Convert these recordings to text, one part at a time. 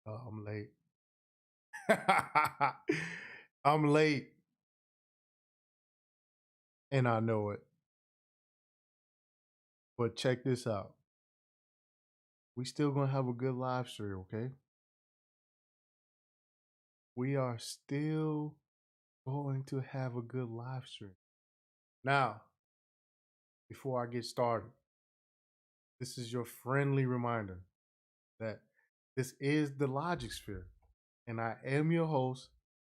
I'm late. I'm late, and I know it. But check this out. We still gonna have a good live stream, okay? We are still going to have a good live stream. Now, before I get started, this is your friendly reminder that this is the Logic Sphere, and I am your host,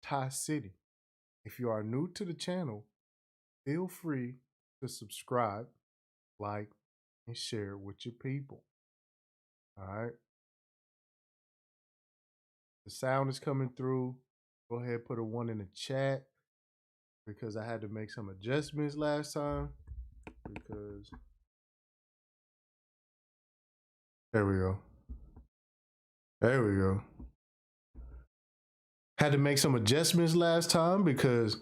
Ty City. If you are new to the channel, feel free to subscribe, like, and share with your people. All right. The sound is coming through. Go ahead, put a one in the chat because I had to make some adjustments last time. Because there we go. There we go. Had to make some adjustments last time because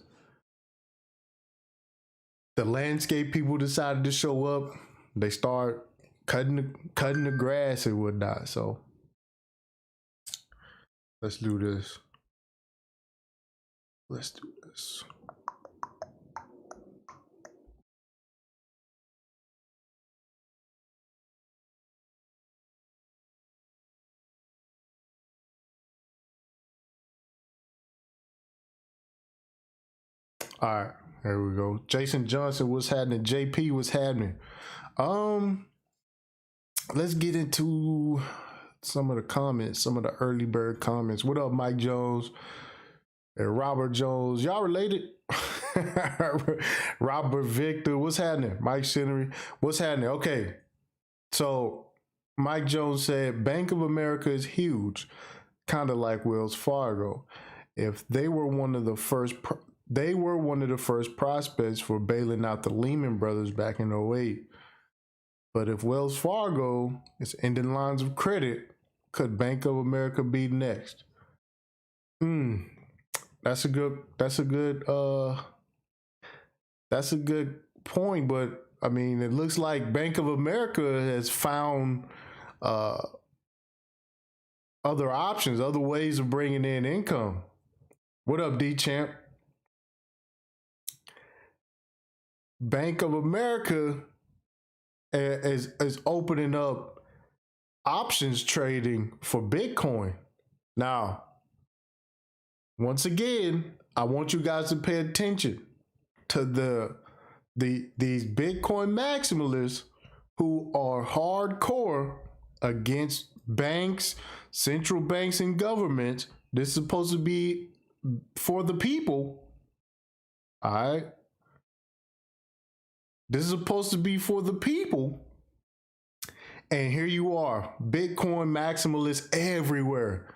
the landscape people decided to show up. They start cutting the grass and whatnot. So let's do this. Let's do this. All right, here we go. Jason Johnson, what's happening? JP, what's happening? Let's get into some of the comments, some of the early bird comments. What up, Mike Jones and Robert Jones? Y'all related? Robert Victor, what's happening? Mike Scenery, what's happening? Okay, so Mike Jones said Bank of America is huge, kind of like Wells Fargo. If they were one of the first, they were one of the first prospects for bailing out the Lehman Brothers back in 08. But if Wells Fargo is ending lines of credit, could Bank of America be next? That's a good point. But I mean, it looks like Bank of America has found other options, other ways of bringing in income. What up, D Champ? Bank of America is opening up options trading for Bitcoin. Now, once again, I want you guys to pay attention to these Bitcoin maximalists who are hardcore against banks, central banks, and governments. This is supposed to be for the people. All right. This is supposed to be for the people. And here you are, Bitcoin maximalists everywhere.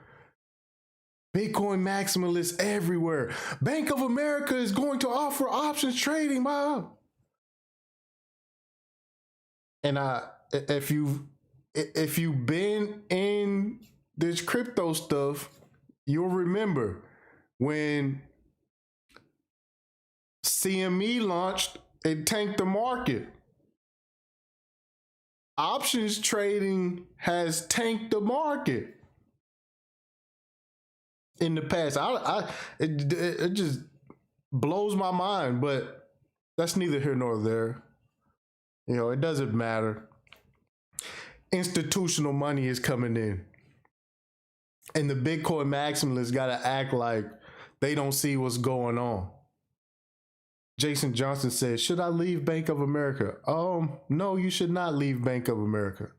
Bitcoin maximalists everywhere. Bank of America is going to offer options trading, Mom. And if you've been in this crypto stuff, you'll remember when CME launched, it tanked the market. Options trading has tanked the market in the past. It just blows my mind, but that's neither here nor there. You know, it doesn't matter. Institutional money is coming in, and the Bitcoin maximalists got to act like they don't see what's going on. Jason Johnson says, should I leave Bank of America? No, you should not leave Bank of America.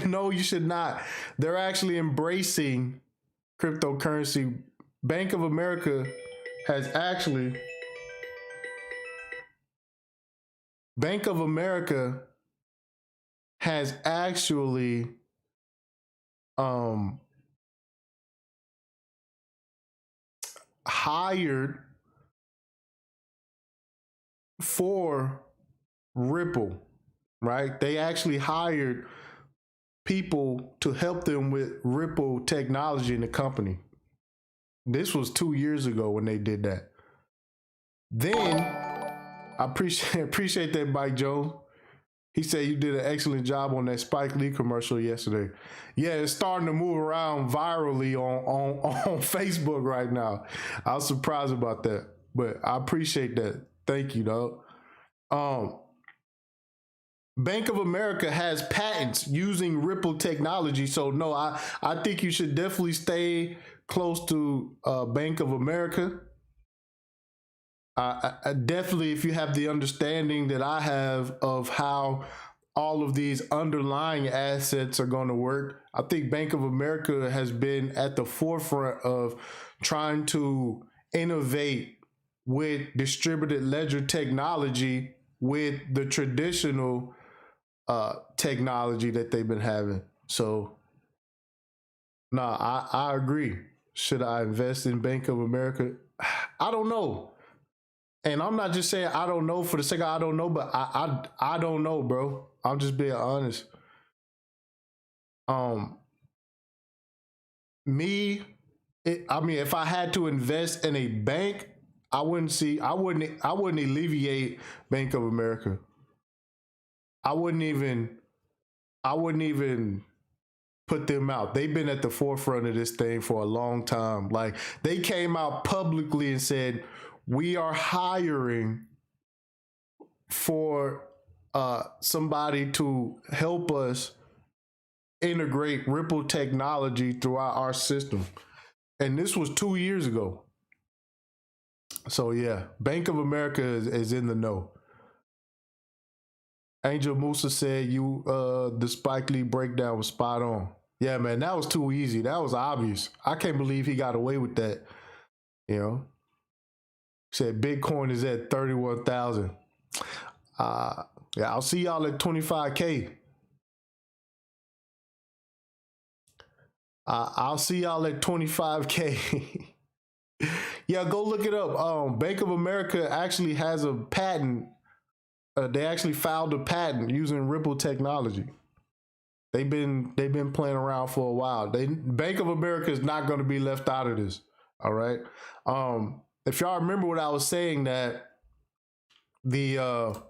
No, you should not. They're actually embracing cryptocurrency. Bank of America has actually hired for Ripple, right? They actually hired people to help them with Ripple technology in the company. This was 2 years ago when they did that. Then I appreciate that, Mike Jones. He said you did an excellent job on that Spike Lee commercial yesterday. Yeah, it's starting to move around virally on Facebook right now. I was surprised about that, but I appreciate that. Thank you, dog. Um, Bank of America has patents using Ripple technology. So no, I think you should definitely stay close to Bank of America. I definitely, if you have the understanding that I have of how all of these underlying assets are going to work, I think Bank of America has been at the forefront of trying to innovate with distributed ledger technology with the traditional technology that they've been having. So, nah, I agree. Should I invest in Bank of America? I don't know. And I'm not just saying I don't know for the sake of I don't know, but I don't know, bro. I'm just being honest. Um, me, I mean, if I had to invest in a bank, I wouldn't alleviate Bank of America. I wouldn't even, I wouldn't even put them out. They've been at the forefront of this thing for a long time. Like they came out publicly and said, we are hiring for somebody to help us integrate Ripple technology throughout our system. And this was 2 years ago. So yeah, Bank of America is in the know. Angel Musa said you the Spike Lee breakdown was spot on. Yeah, man, that was too easy. That was obvious. I can't believe he got away with that. You know, said Bitcoin is at 31,000. Yeah, I'll see y'all at 25K. I'll see y'all at 25K. Yeah, go look it up. Bank of America actually has a patent. They actually filed a patent using Ripple technology. They've been playing around for a while. Bank of America is not going to be left out of this. All right. If y'all remember what I was saying, that the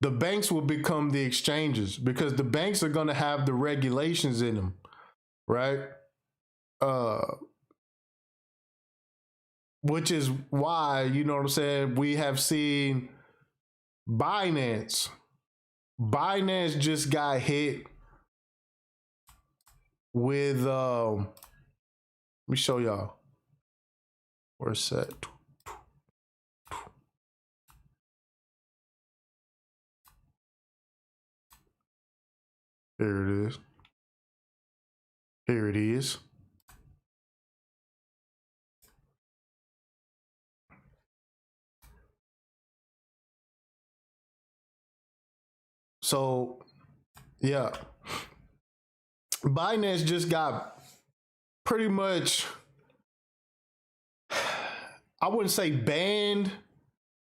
banks will become the exchanges because the banks are going to have the regulations in them, right? Which is why, you know what I'm saying, we have seen Binance just got hit with let me show y'all. Where's that? Here it is. Here it is. So, yeah. Binance just got pretty much, I wouldn't say banned.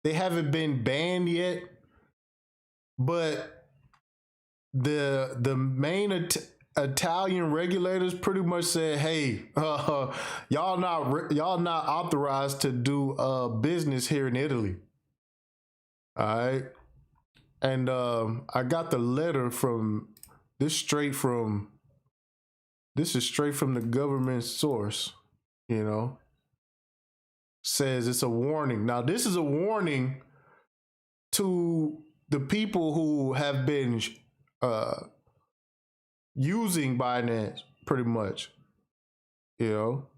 They haven't been banned yet, but the main Italian regulators pretty much said, "Hey, y'all not authorized to do business here in Italy." All right, and I got the letter from this straight from. This is straight from the government source. You know, says it's a warning. Now, this is a warning to the people who have been using Binance pretty much. You know,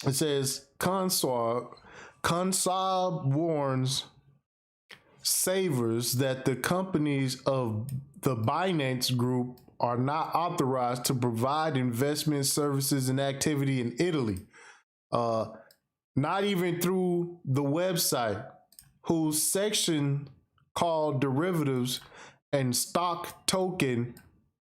it says Consol warns savers that the companies of the Binance Group are not authorized to provide investment services and activity in Italy. Not even through the website, whose section called derivatives and stock token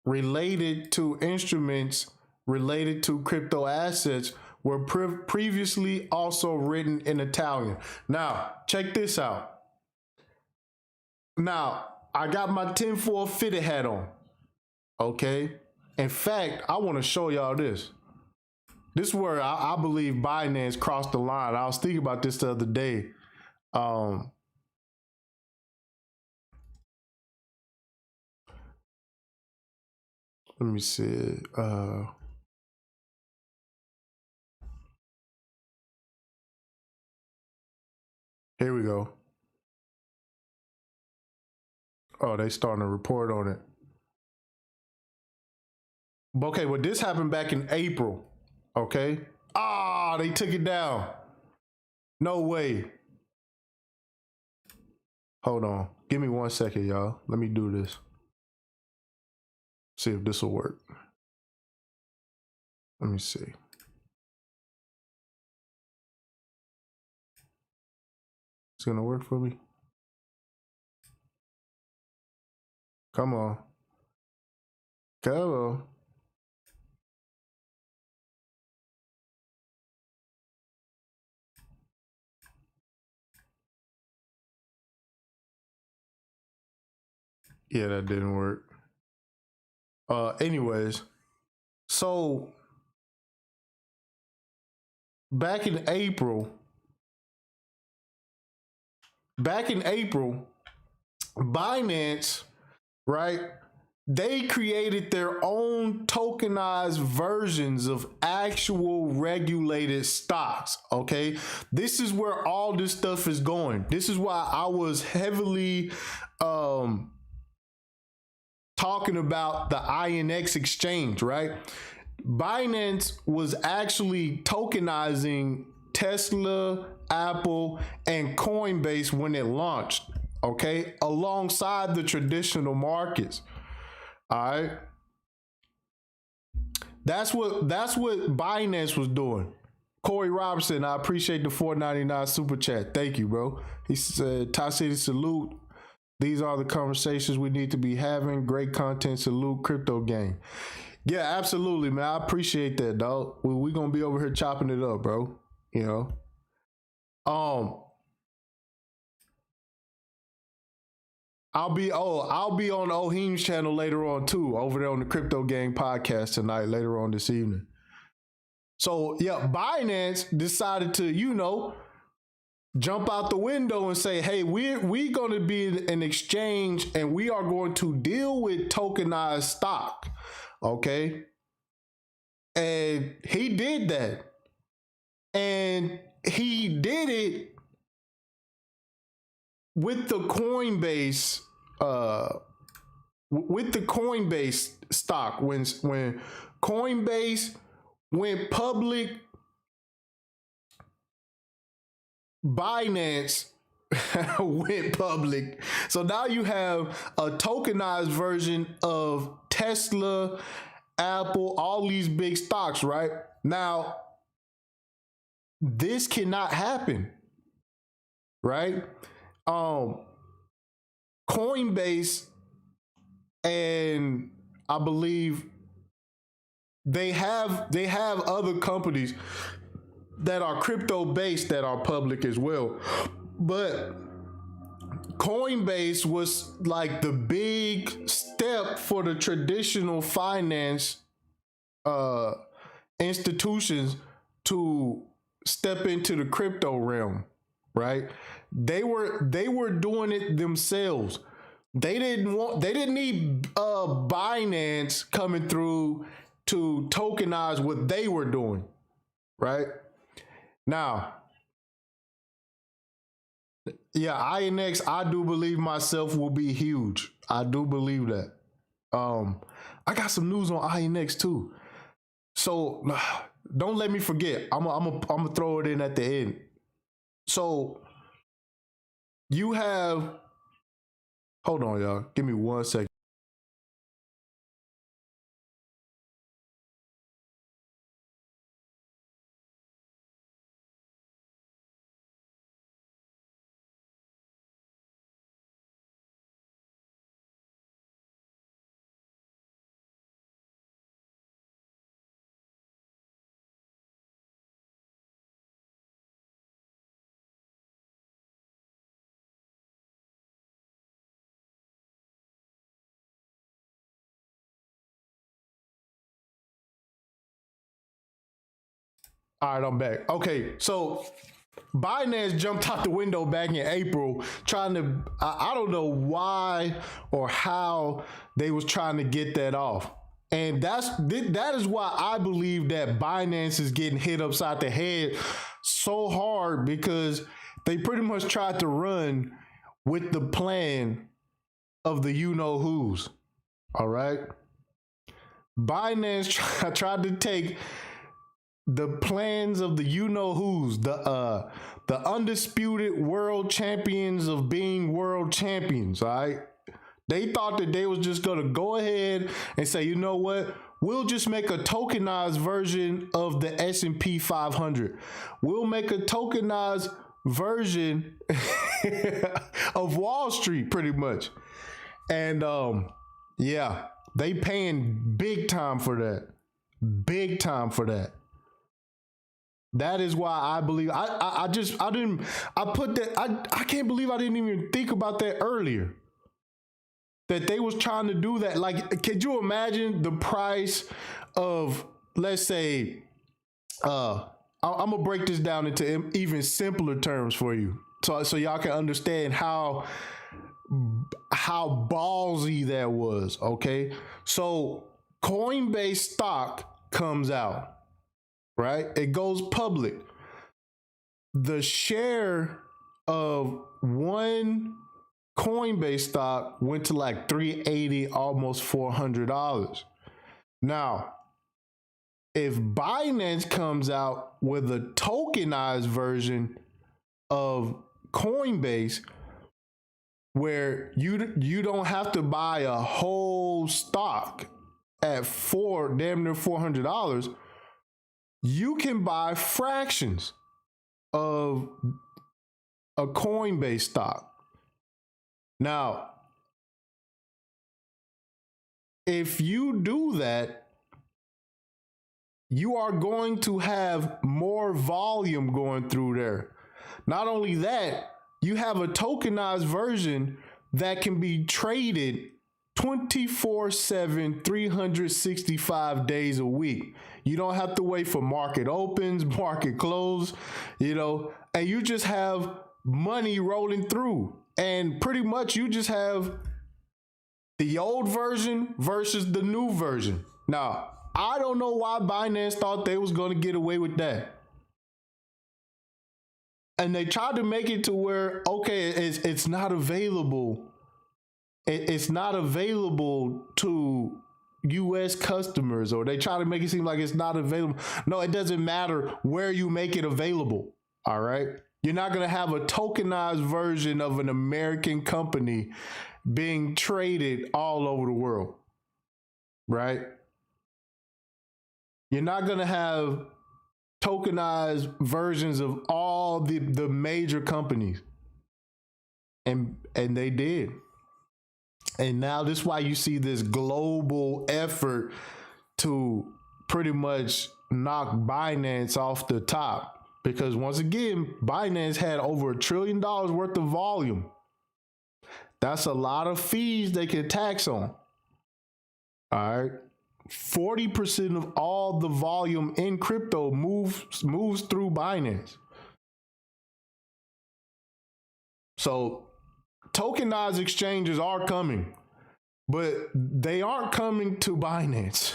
related to instruments related to crypto assets were previously also written in Italian. Now, check this out. Now, I got my tinfoil fitted hat on. Okay. In fact, I want to show y'all this. This is where I believe Binance crossed the line. I was thinking about this the other day. Let me see. Here we go. Oh, they starting to report on it. Okay, well, this happened back in April. Okay. Ah, they took it down. No way. Hold on. Give me 1 second, y'all. Let me do this. See if this will work. Let me see. It's gonna work for me. Come on. Come on. Yeah, that didn't work. Anyways, so back in April, Binance, right? They created their own tokenized versions of actual regulated stocks. Okay. This is where all this stuff is going. This is why I was heavily talking about the INX exchange, right? Binance was actually tokenizing Tesla, Apple, and Coinbase when it launched, okay, alongside the traditional markets. All right. That's what Binance was doing. Corey Robertson, I appreciate the $4.99 super chat. Thank you, bro. He said, Ty City salute. These are the conversations we need to be having. Great content. Salute, Crypto Gang. Yeah, absolutely, man. I appreciate that, dog. We're gonna be over here chopping it up, bro. You know. I'll be on Ohim's channel later on too, over there on the Crypto Gang podcast tonight, later on this evening. So yeah, Binance decided to, jump out the window and say, hey, we're going to be an exchange and we are going to deal with tokenized stock. Okay. And he did that. And he did it with the Coinbase, stock. When Coinbase went public, Binance went public. So now you have a tokenized version of Tesla, Apple, all these big stocks, right? Now, this cannot happen, right? Coinbase, and I believe they have other companies that are crypto based that are public as well. But Coinbase was like the big step for the traditional finance institutions to step into the crypto realm, right? They were doing it themselves. They didn't need Binance coming through to tokenize what they were doing, right? Now, yeah, INX, I do believe myself will be huge. I do believe that. I got some news on INX too. So don't let me forget. I'm gonna throw it in at the end. So you have, hold on, y'all. Give me 1 second. All right, I'm back. Okay, so Binance jumped out the window back in April trying to, I don't know why or how they was trying to get that off. And that is why I believe that Binance is getting hit upside the head so hard, because they pretty much tried to run with the plan of the you know who's. All right. Binance tried to take the plans of the you know who's, the undisputed world champions of being world champions. All right. They thought that they was just gonna go ahead and say, you know what? We'll just make a tokenized version of the S&P 500. We'll make a tokenized version of Wall Street, pretty much. And yeah, they paying big time for that. Big time for that. That is why I believe I can't believe I didn't even think about that earlier. That they was trying to do that. Like, could you imagine the price of, let's say, I'm gonna break this down into even simpler terms for you, so y'all can understand how ballsy that was. Okay, so Coinbase stock comes out, right? It goes public. The share of one Coinbase stock went to like $380, almost $400. Now, if Binance comes out with a tokenized version of Coinbase, where you don't have to buy a whole stock at damn near $400, you can buy fractions of a Coinbase stock. Now, if you do that, you are going to have more volume going through there. Not only that, you have a tokenized version that can be traded 24/7, 365 days a week. You don't have to wait for market opens, market close, and you just have money rolling through. And pretty much you just have the old version versus the new version. Now, I don't know why Binance thought they was going to get away with that. And they tried to make it to where, okay, it's not available. It's not available to US customers, or they try to make it seem like it's not available. No, it doesn't matter where you make it available. All right. You're not going to have a tokenized version of an American company being traded all over the world, right? You're not going to have tokenized versions of all the major companies. And they did. And now this is why you see this global effort to pretty much knock Binance off the top. Because once again, Binance had over $1 trillion worth of volume. That's a lot of fees they can tax on. All right. 40% of all the volume in crypto moves through Binance. So tokenized exchanges are coming, but they aren't coming to Binance.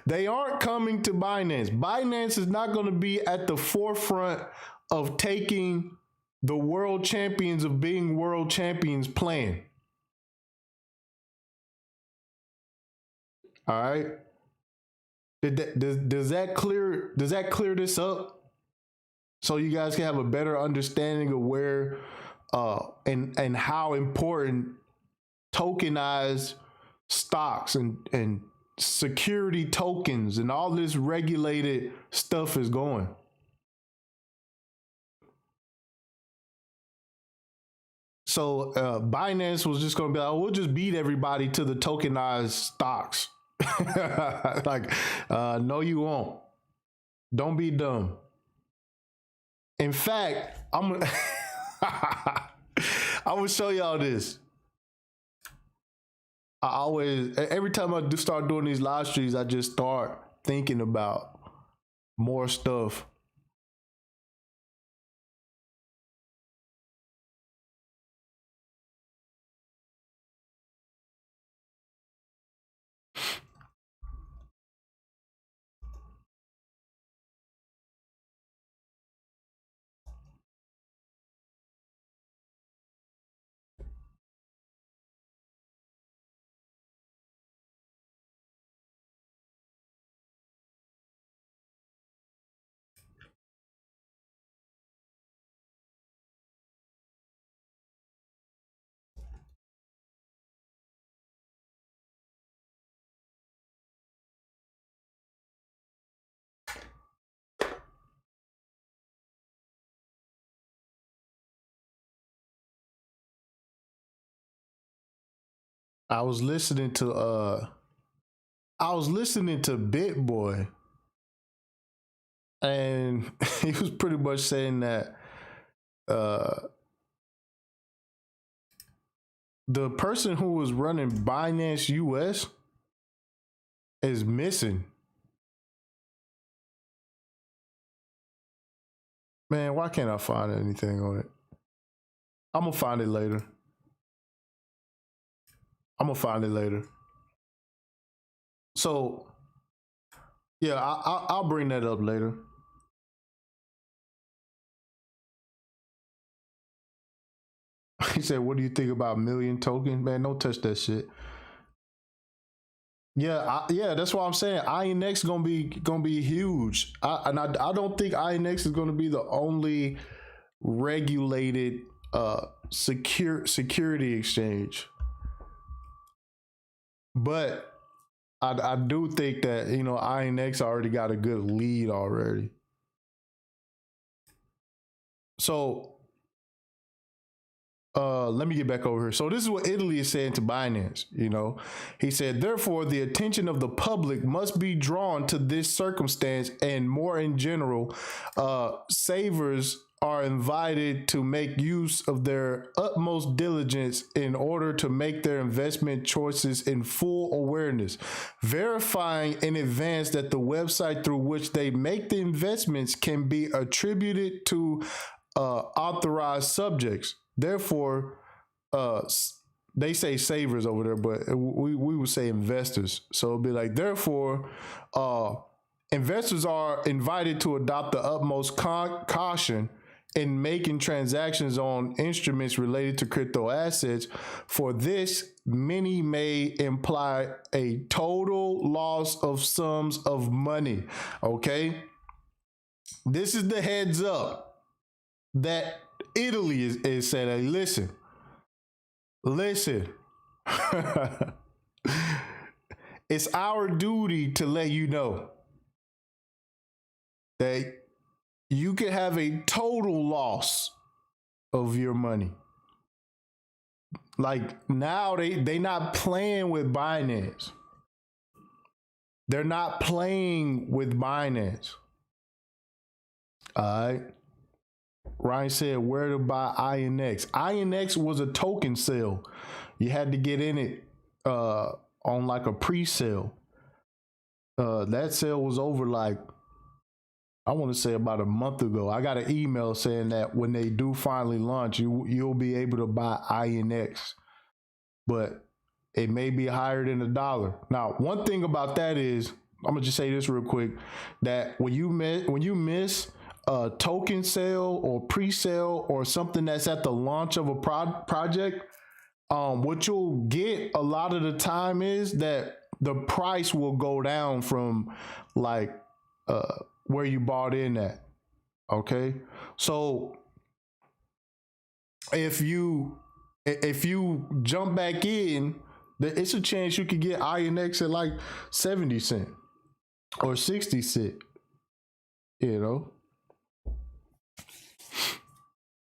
They aren't coming to Binance. Binance is not going to be at the forefront of taking the world champions of being world champions plan. All right. Does that clear this up, so you guys can have a better understanding of where and how important tokenized stocks and security tokens and all this regulated stuff is going? So Binance was just going to be like, oh, we'll just beat everybody to the tokenized stocks. Like, no, you won't. Don't be dumb. In fact, I'm gonna show y'all this. Every time I start doing these live streams, I just start thinking about more stuff. I was listening to BitBoy, and he was pretty much saying that uh the person who was running Binance US is missing. Man, why can't I find anything on it? I'm gonna find it later. So yeah, I'll bring that up later. He said, "What do you think about million tokens, man? Don't touch that shit." Yeah, yeah, that's what I'm saying. INX gonna be huge, and I don't think INX is gonna be the only regulated security exchange, but I do think that INX already got a good lead already. So let me get back over here. So this is what Italy is saying to Binance. He said, therefore, the attention of the public must be drawn to this circumstance, and more in general, savers are invited to make use of their utmost diligence in order to make their investment choices in full awareness, verifying in advance that the website through which they make the investments can be attributed to authorized subjects. Therefore, they say savers over there, but we would say investors. So it'd be like, therefore, investors are invited to adopt the utmost caution in making transactions on instruments related to crypto assets. For this, many may imply a total loss of sums of money. Okay, this is the heads up that Italy is saying, hey, listen. It's our duty to let you know that you can have a total loss of your money. Like now they not playing with Binance. They're not playing with Binance. All right. Ryan said, where to buy INX? INX was a token sale. You had to get in it on like a pre-sale. That sale was over like, I want to say about a month ago. I got an email saying that when they do finally launch, you'll be able to buy INX, but it may be higher than $1. Now, one thing about that is, I'm gonna just say this real quick, that when you miss a token sale or pre-sale or something that's at the launch of a project, what you'll get a lot of the time is that the price will go down from like where you bought in at. Okay, so if you jump back in, it's a chance you could get INX at like 70 cent or 60 cent,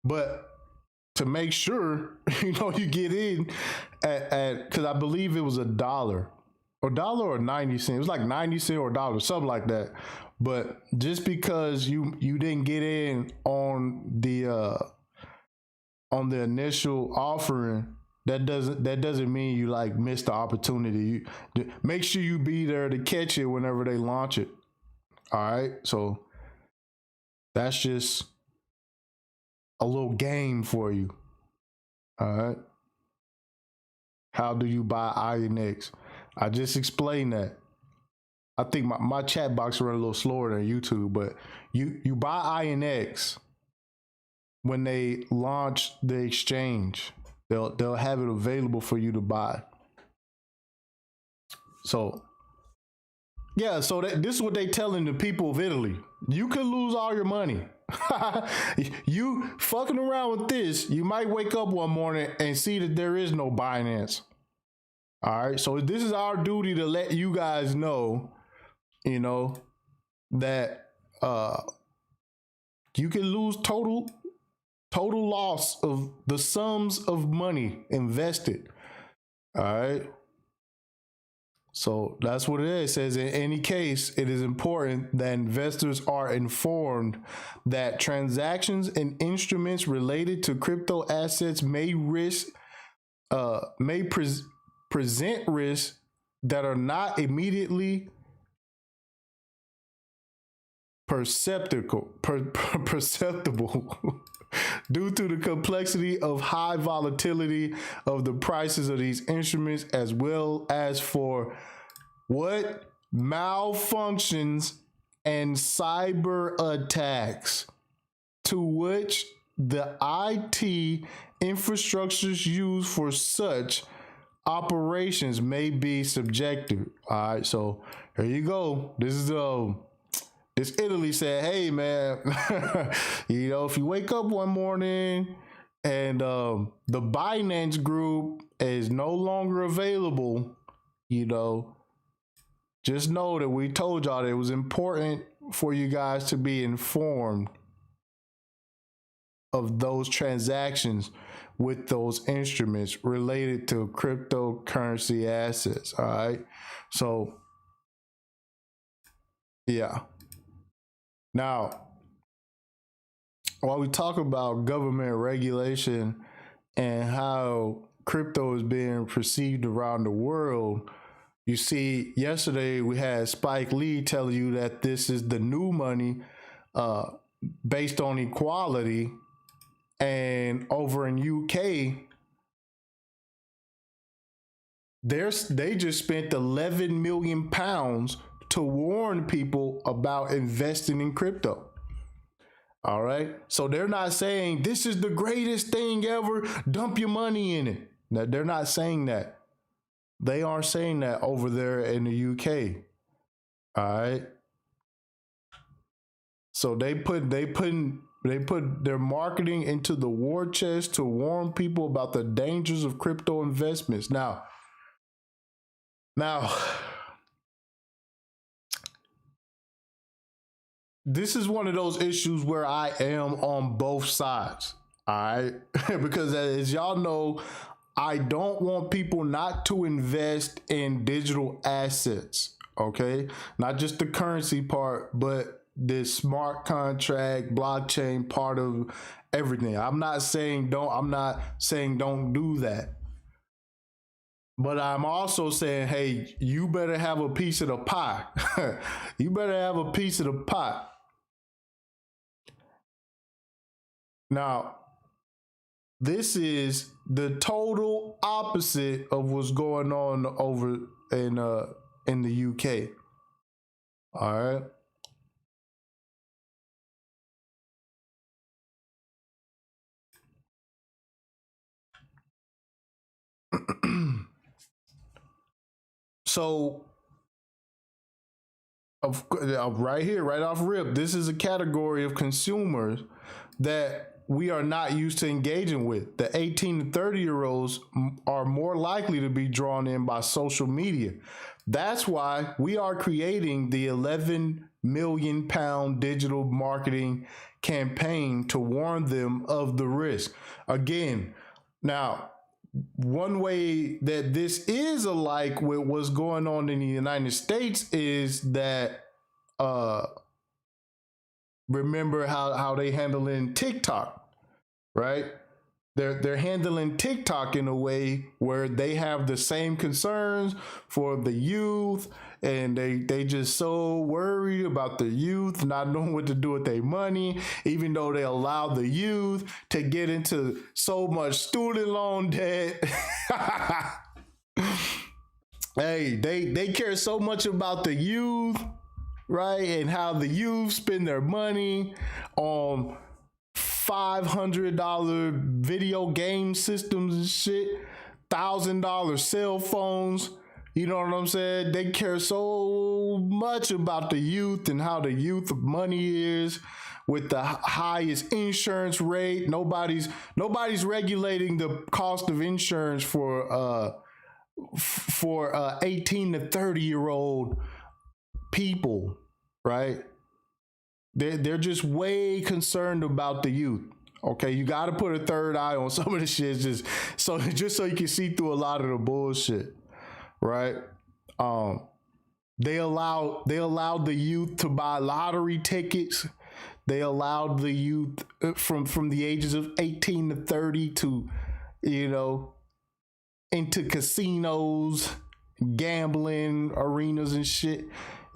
but to make sure, you get in at because I believe it was $1 or 90 cents. It was like 90 cents or $1, something like that. But just because you didn't get in on the initial offering, that doesn't mean you like missed the opportunity. You make sure you be there to catch it whenever they launch it. All right, so that's just a little game for you. All right. How do you buy INX? I just explained that. I think my chat box run a little slower than YouTube, but you buy INX when they launch the exchange. They'll have it available for you to buy. So yeah, so this is what they telling the people of Italy. You could lose all your money. You fucking around with this, you might wake up one morning and see that there is no Binance. All right, so this is our duty to let you guys know, that you can lose total loss of the sums of money invested. All right. So that's what it is. It says in any case, it is important that investors are informed that transactions and instruments related to crypto assets may present risks that are not immediately perceptible due to the complexity of high volatility of the prices of these instruments, as well as for what malfunctions and cyber attacks to which the IT infrastructures used for such operations may be subjected. All right, so here you go. This Italy said, hey man, if you wake up one morning and the Binance group is no longer available, just know that we told y'all that it was important for you guys to be informed of those transactions with those instruments related to cryptocurrency assets. All right. So, yeah. Now, while we talk about government regulation and how crypto is being perceived around the world, you see, yesterday we had Spike Lee telling you that this is the new money based on equality. And over in UK, they just spent 11 million pounds to warn people about investing in crypto. All right. So they're not saying this is the greatest thing ever, dump your money in it. Now, they're not saying that. They aren't saying that over there in the UK. All right. So they put their marketing into the war chest to warn people about the dangers of crypto investments. Now, this is one of those issues where I am on both sides. All right. Because as y'all know, I don't want people not to invest in digital assets. Okay. Not just the currency part, but the smart contract, blockchain part of everything. I'm not saying don't do that. But I'm also saying, hey, you better have a piece of the pie. You better have a piece of the pie. Now, this is the total opposite of what's going on over in the UK. All right. So, right here, right off rip, this is a category of consumers that we are not used to engaging with. The 18 to 30-year-olds are more likely to be drawn in by social media. That's why we are creating the 11 million pound digital marketing campaign to warn them of the risk. Again, now, one way that this is alike with what's going on in the United States is that remember how they handling TikTok, right? They're handling TikTok in a way where they have the same concerns for the youth, and they just so worried about the youth not knowing what to do with their money, even though they allow the youth to get into so much student loan debt. Hey, they care so much about the youth, right? And how the youth spend their money on $500 video game systems and shit, $1,000 cell phones. You know what I'm saying? They care so much about the youth and how the youth money is with the highest insurance rate. Nobody's regulating the cost of insurance for 18 to 30-year-old people, right? They're just way concerned about the youth. Okay, you got to put a third eye on some of the shit just so you can see through a lot of the bullshit, right? Um, they allowed the youth to buy lottery tickets. They allowed the youth from the ages of 18 to 30 to, you know, into casinos, gambling arenas and shit.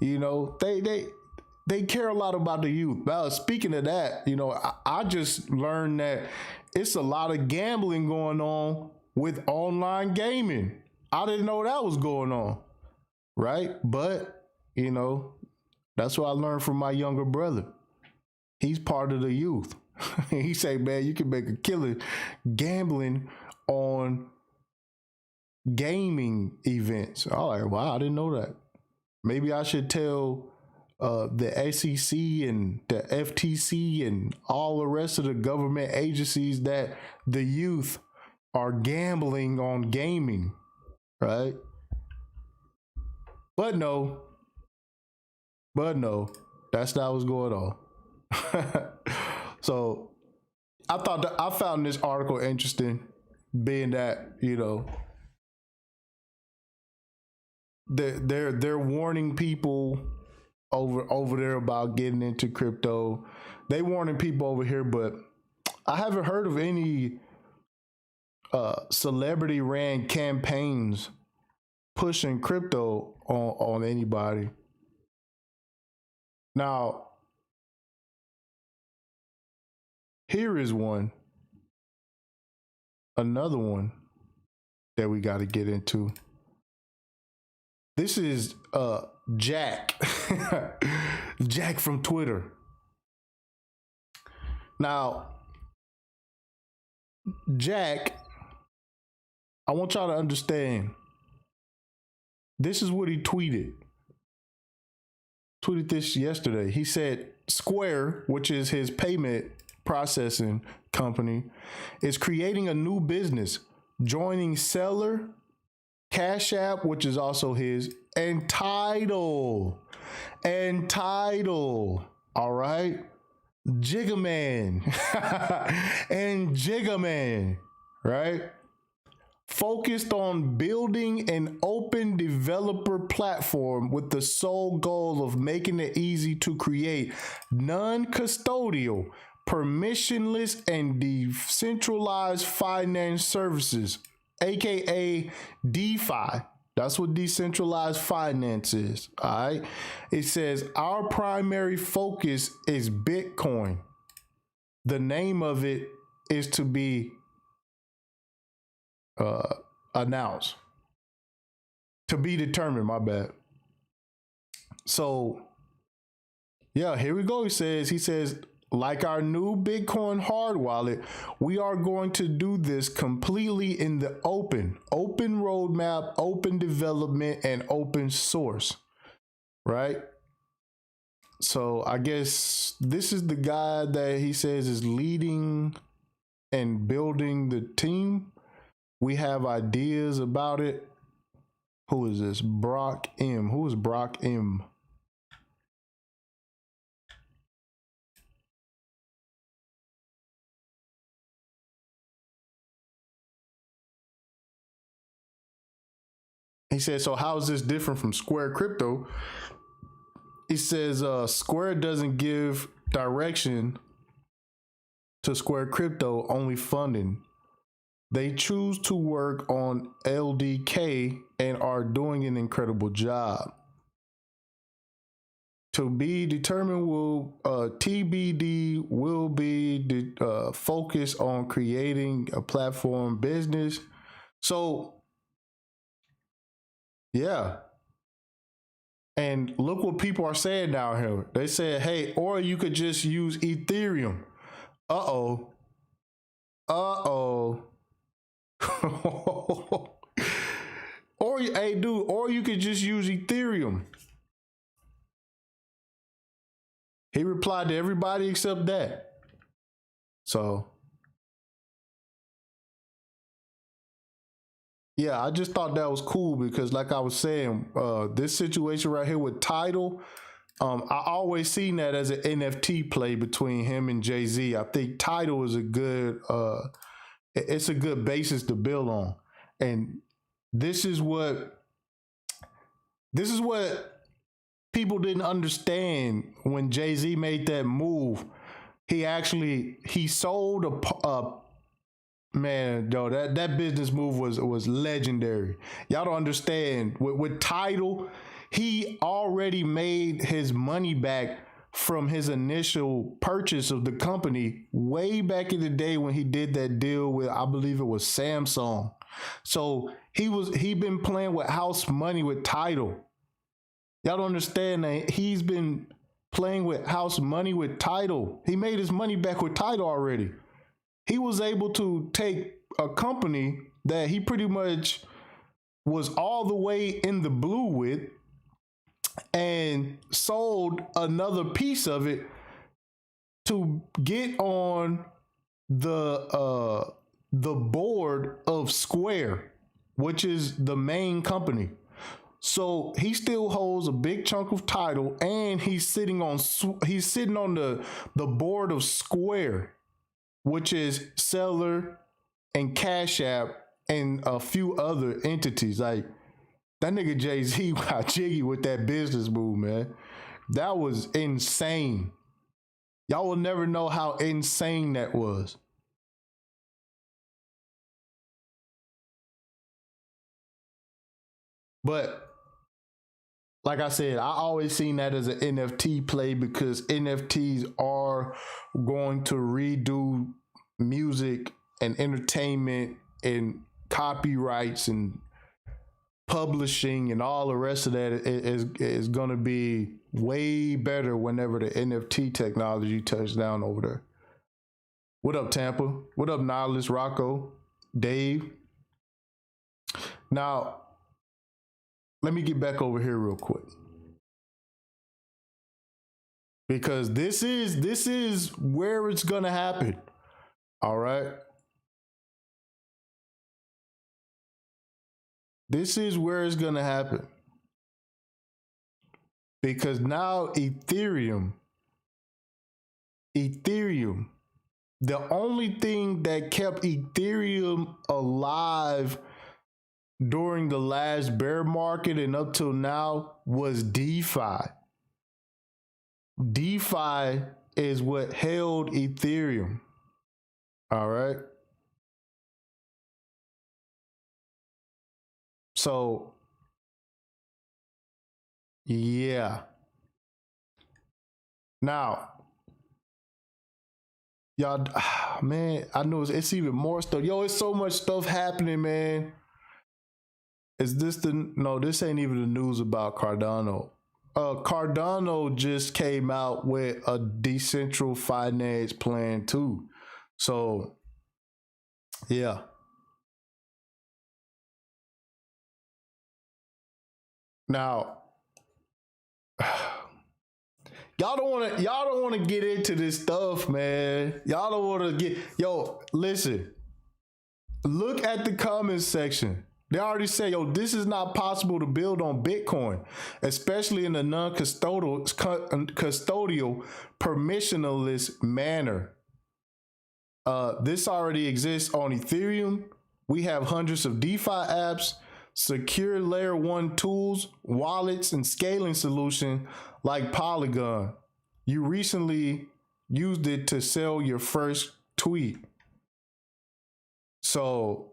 You know, they care a lot about the youth. Well, speaking of that, you know, I just learned that it's a lot of gambling going on with online gaming. I didn't know that was going on, right? But, you know, that's what I learned from my younger brother. He's part of the youth. He say, man, you can make a killing gambling on gaming events. I'm like, wow, I didn't know that. Maybe I should tell the SEC and the FTC and all the rest of the government agencies that the youth are gambling on gaming, right? But no, that's not what's going on. So I found this article interesting, being that, you know, they're warning people over there about getting into crypto. They warning people over here, but I haven't heard of any celebrity ran campaigns pushing crypto on anybody. Now, here is another one that we got to get into. This is Jack. Jack from Twitter. Now, Jack, I want y'all to understand. This is what he tweeted. Tweeted this yesterday. He said Square, which is his payment processing company, is creating a new business, joining Seller, Cash App, which is also his, and Tidal. All right. Jigaman. And Jigaman, right? Focused on building an open developer platform with the sole goal of making it easy to create non-custodial, permissionless, and decentralized finance services, aka DeFi. That's what decentralized finance is. All right. It says our primary focus is Bitcoin. The name of it is to be announced, to be determined. My bad. So, yeah, here we go. He says, like our new Bitcoin hard wallet, we are going to do this completely in the open roadmap, open development, and open source, right? So I guess this is the guy that he says is leading and building the team. We have ideas about it. Who is this? Brock M. Who is Brock M? He said, so how is this different from Square Crypto? He says Square doesn't give direction to Square Crypto, only funding. They choose to work on LDK and are doing an incredible job. To be determined, TBD will be focused on creating a platform business. So, yeah. And look what people are saying down here. They said, hey, or you could just use Ethereum. Uh-oh. Or, hey, dude, or you could just use Ethereum. He replied to everybody except that. So, yeah, I just thought that was cool because, like I was saying, this situation right here with Tidal, I always seen that as an NFT play between him and Jay-Z. I think Tidal is a good it's a good basis to build on. And this is what this is what people didn't understand when Jay-Z made that move. He sold a man, though that business move was legendary. Y'all don't understand. With Tidal, he already made his money back from his initial purchase of the company way back in the day when he did that deal with, I believe it was Samsung. So he been playing with house money with Tidal. Y'all don't understand that he's been playing with house money with Tidal. He made his money back with Tidal already. He was able to take a company that he pretty much was all the way in the blue with and sold another piece of it to get on the board of Square, which is the main company. So he still holds a big chunk of Tidal, and he's sitting on the board of Square, which is Seller and Cash App and a few other entities. Like that nigga Jay-Z got jiggy with that business move, man. That was insane. Y'all will never know how insane that was. But like I said, I always seen that as an NFT play because NFTs are going to redo music and entertainment and copyrights and publishing and all the rest of that is going to be way better whenever the NFT technology touches down over there. What up, Tampa? What up, Nihilus, Rocco, Dave? Now, let me get back over here real quick. Because this is where it's gonna happen. All right. This is where it's gonna happen. Because now Ethereum, the only thing that kept Ethereum alive during the last bear market and up till now was DeFi. DeFi is what held Ethereum. All right. So, yeah. Now, y'all, man, I know it's even more stuff. Yo, it's so much stuff happening, man. Is this no, this ain't even the news about Cardano. Cardano just came out with a decentral finance plan too. So, yeah. Now, y'all don't want to get into this stuff, man. Y'all don't want to get listen. Look at the comments section. They already say, yo, this is not possible to build on Bitcoin, especially in a non-custodial, permissionless manner. This already exists on Ethereum. We have hundreds of DeFi apps, secure layer 1 tools, wallets, and scaling solution like Polygon. You recently used it to sell your first tweet. So,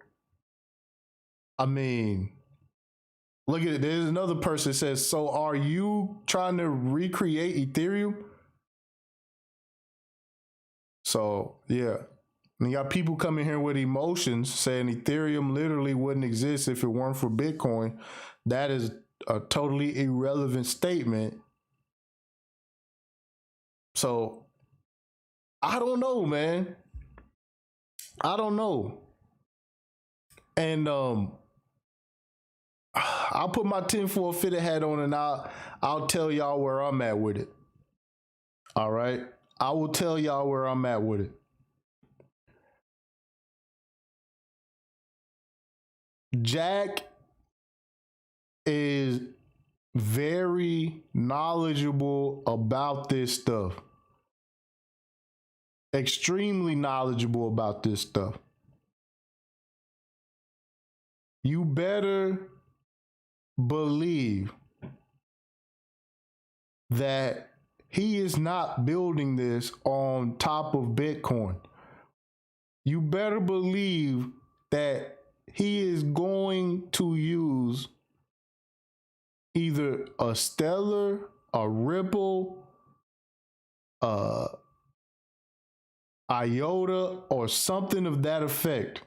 I mean, look at it. There's another person that says, so are you trying to recreate Ethereum? So, yeah. And you got people coming here with emotions saying Ethereum literally wouldn't exist if it weren't for Bitcoin. That is a totally irrelevant statement. So, I don't know, man. I don't know. And I'll put my tinfoil fitted hat on and I'll tell y'all where I'm at with it. All right. I will tell y'all where I'm at with it. Jack is very knowledgeable about this stuff. Extremely knowledgeable about this stuff. You better believe that he is not building this on top of Bitcoin. You better believe that he is going to use either a Stellar, a Ripple, IOTA, or something of that effect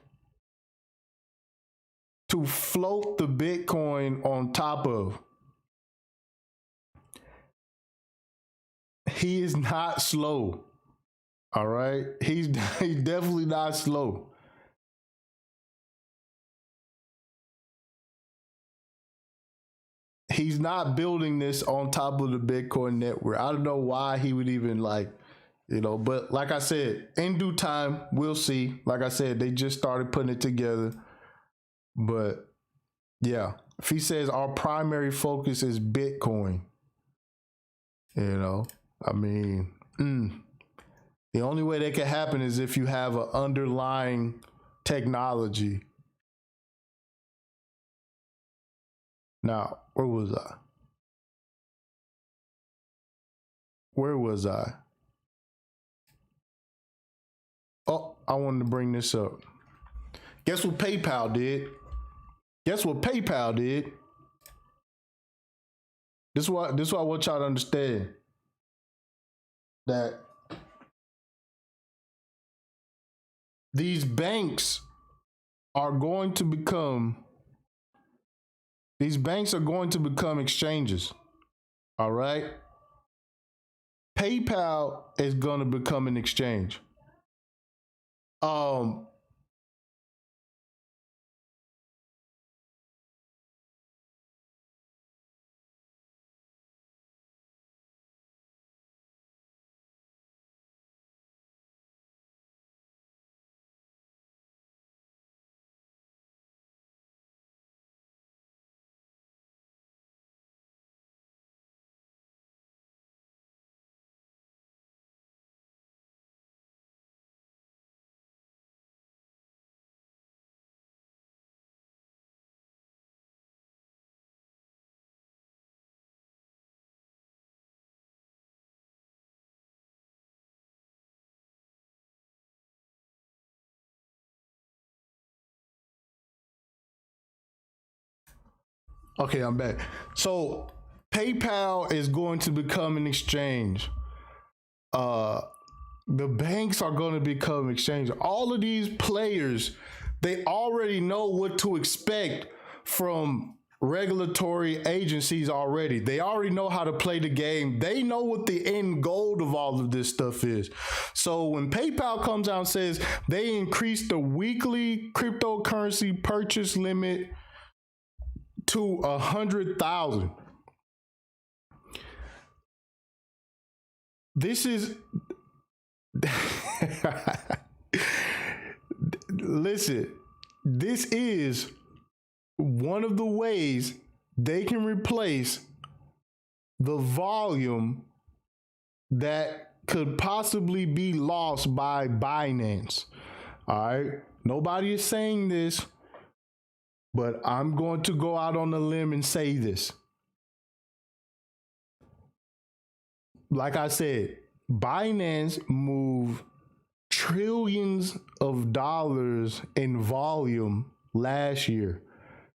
to float the Bitcoin on top of. He is not slow. All right. He's definitely not slow. He's not building this on top of the Bitcoin network. I don't know why he would even but like I said, in due time, we'll see. Like I said, they just started putting it together. But yeah, if he says our primary focus is Bitcoin, I mean, the only way that can happen is if you have an underlying technology. Now, where was I? Oh, I wanted to bring this up. Guess what PayPal did? This is what I want y'all to understand. That these banks are going to become exchanges. All right. PayPal is going to become an exchange. Okay, I'm back. So PayPal is going to become an exchange. The banks are going to become exchange. All of these players, they already know what to expect from regulatory agencies already. They already know how to play the game. They know what the end goal of all of this stuff is. So when PayPal comes out and says they increased the weekly cryptocurrency purchase limit to 100,000, this is listen, this is one of the ways they can replace the volume that could possibly be lost by Binance. All right. Nobody is saying this, but I'm going to go out on a limb and say this. Like I said, Binance moved trillions of dollars in volume last year.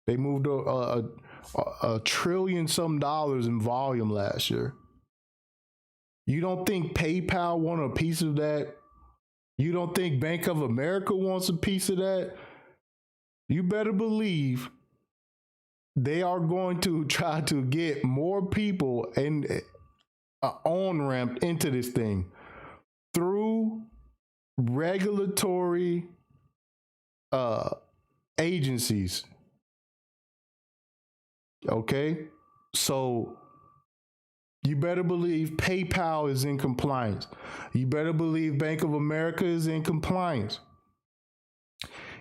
They moved a trillion some dollars in volume last year. You don't think PayPal want a piece of that? You don't think Bank of America wants a piece of that? You better believe they are going to try to get more people and on-ramped into this thing through regulatory agencies. Okay? So you better believe PayPal is in compliance. You better believe Bank of America is in compliance.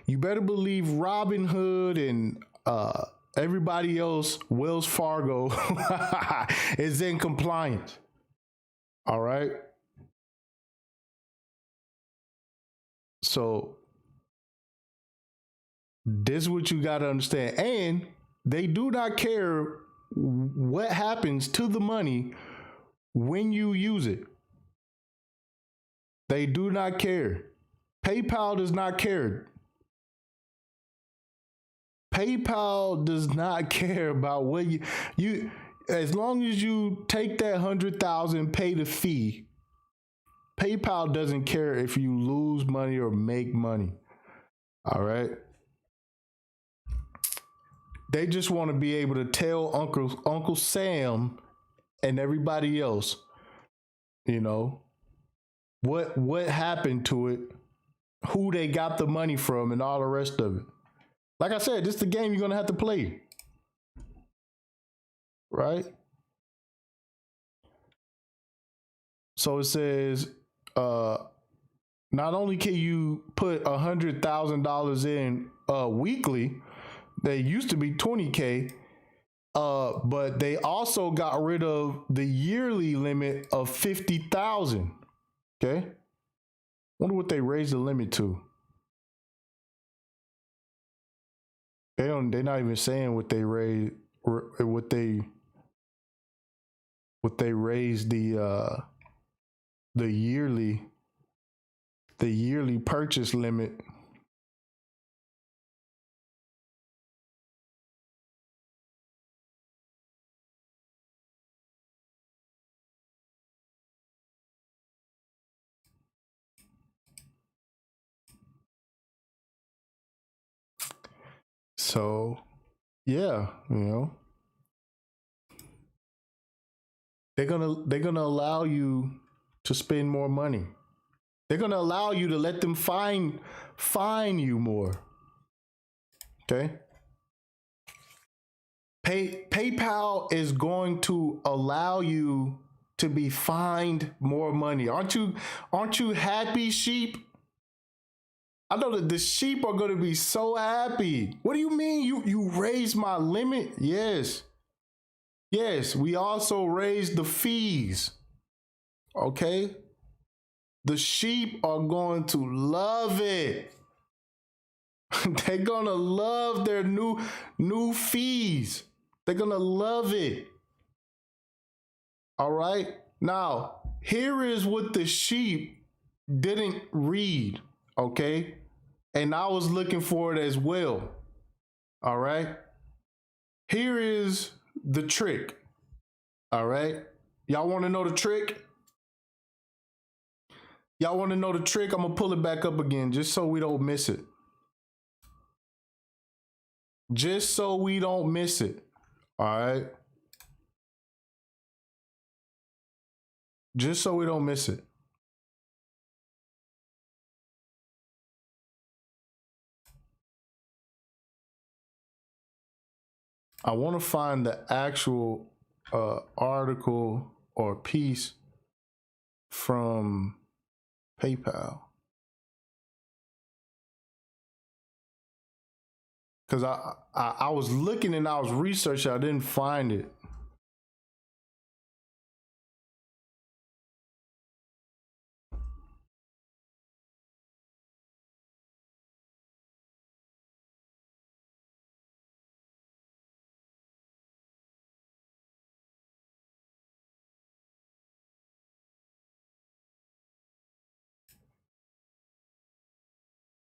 You better believe Robinhood and Everybody else, Wells Fargo, is in compliance. All right. So this is what you got to understand. And they do not care what happens to the money when you use it. They do not care. PayPal does not care. PayPal does not care about what you as long as you take that 100,000, pay the fee. PayPal doesn't care if you lose money or make money. All right. They just want to be able to tell Uncle Sam and everybody else, you know, what happened to it, who they got the money from, and all the rest of it. Like I said, this is the game you're gonna have to play. Right? So it says, not only can you put $100,000 in weekly, they used to be 20K, but they also got rid of the yearly limit of 50,000. Okay. Wonder what they raised the limit to. They're not even saying what they raised, what they raised the yearly purchase limit. So yeah, you know, they're gonna allow you to spend more money. They're gonna allow you to let them fine you more. Okay. PayPal is going to allow you to be fined more money. Aren't you happy, sheep? I know that the sheep are going to be so happy. What do you mean you raised my limit? Yes. Yes, we also raised the fees. Okay? The sheep are going to love it. They're going to love their new fees. They're going to love it. All right? Now, here is what the sheep didn't read, okay? And I was looking for it as well. All right? Here is the trick. All right? Y'all want to know the trick? Y'all want to know the trick? I'm going to pull it back up again just so we don't miss it. Just so we don't miss it. All right? Just so we don't miss it. I want to find the actual article or piece from PayPal. Because I was looking and I was researching, I didn't find it.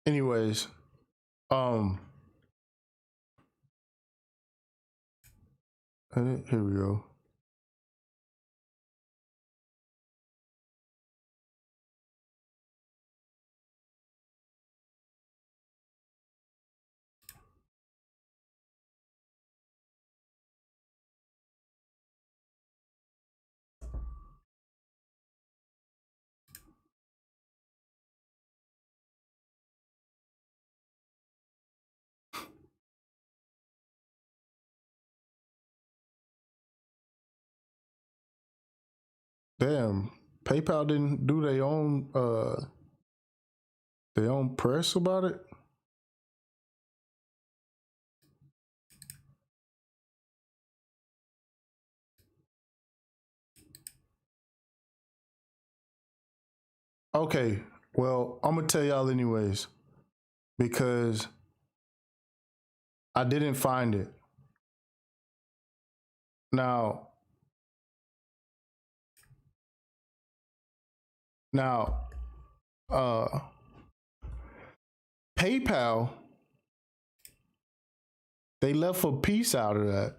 Anyways, here we go. Damn, PayPal didn't do their own press about it. Okay, well, I'm gonna tell y'all anyways because I didn't find it. Now, now, uh, PayPal, they left a piece out of that.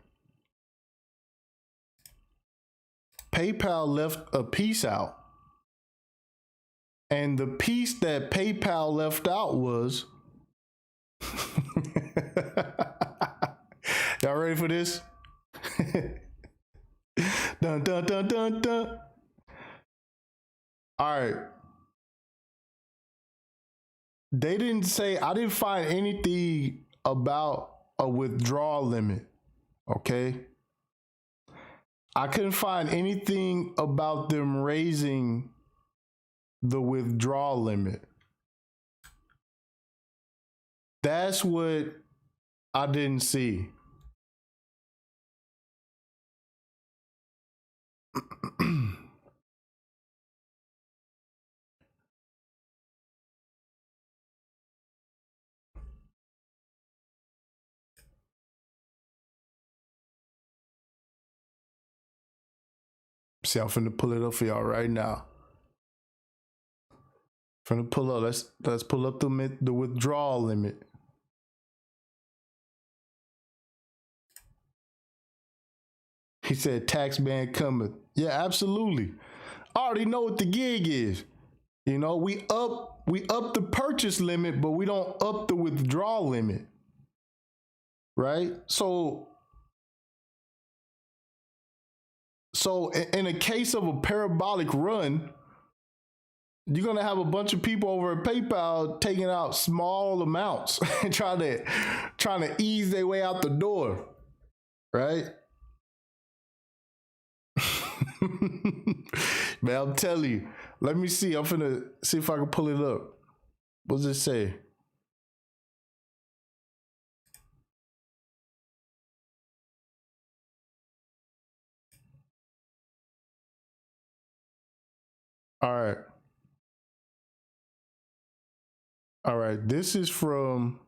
PayPal left a piece out. And the piece that PayPal left out was y'all ready for this? Dun dun dun dun dun. All right. They didn't say, I didn't find anything about a withdrawal limit. Okay. I couldn't find anything about them raising the withdrawal limit. That's what I didn't see. See, I'm finna pull it up for y'all right now. Finna pull up. Let's pull up the withdrawal limit. He said, "Tax man cometh." Yeah, absolutely. I already know what the gig is. You know, we up the purchase limit, but we don't up the withdrawal limit. Right? So in a case of a parabolic run, you're gonna have a bunch of people over at PayPal taking out small amounts and trying to ease their way out the door, right? Man, I'm telling you. Let me see. I'm finna see if I can pull it up. What does it say? All right. All right. This is from.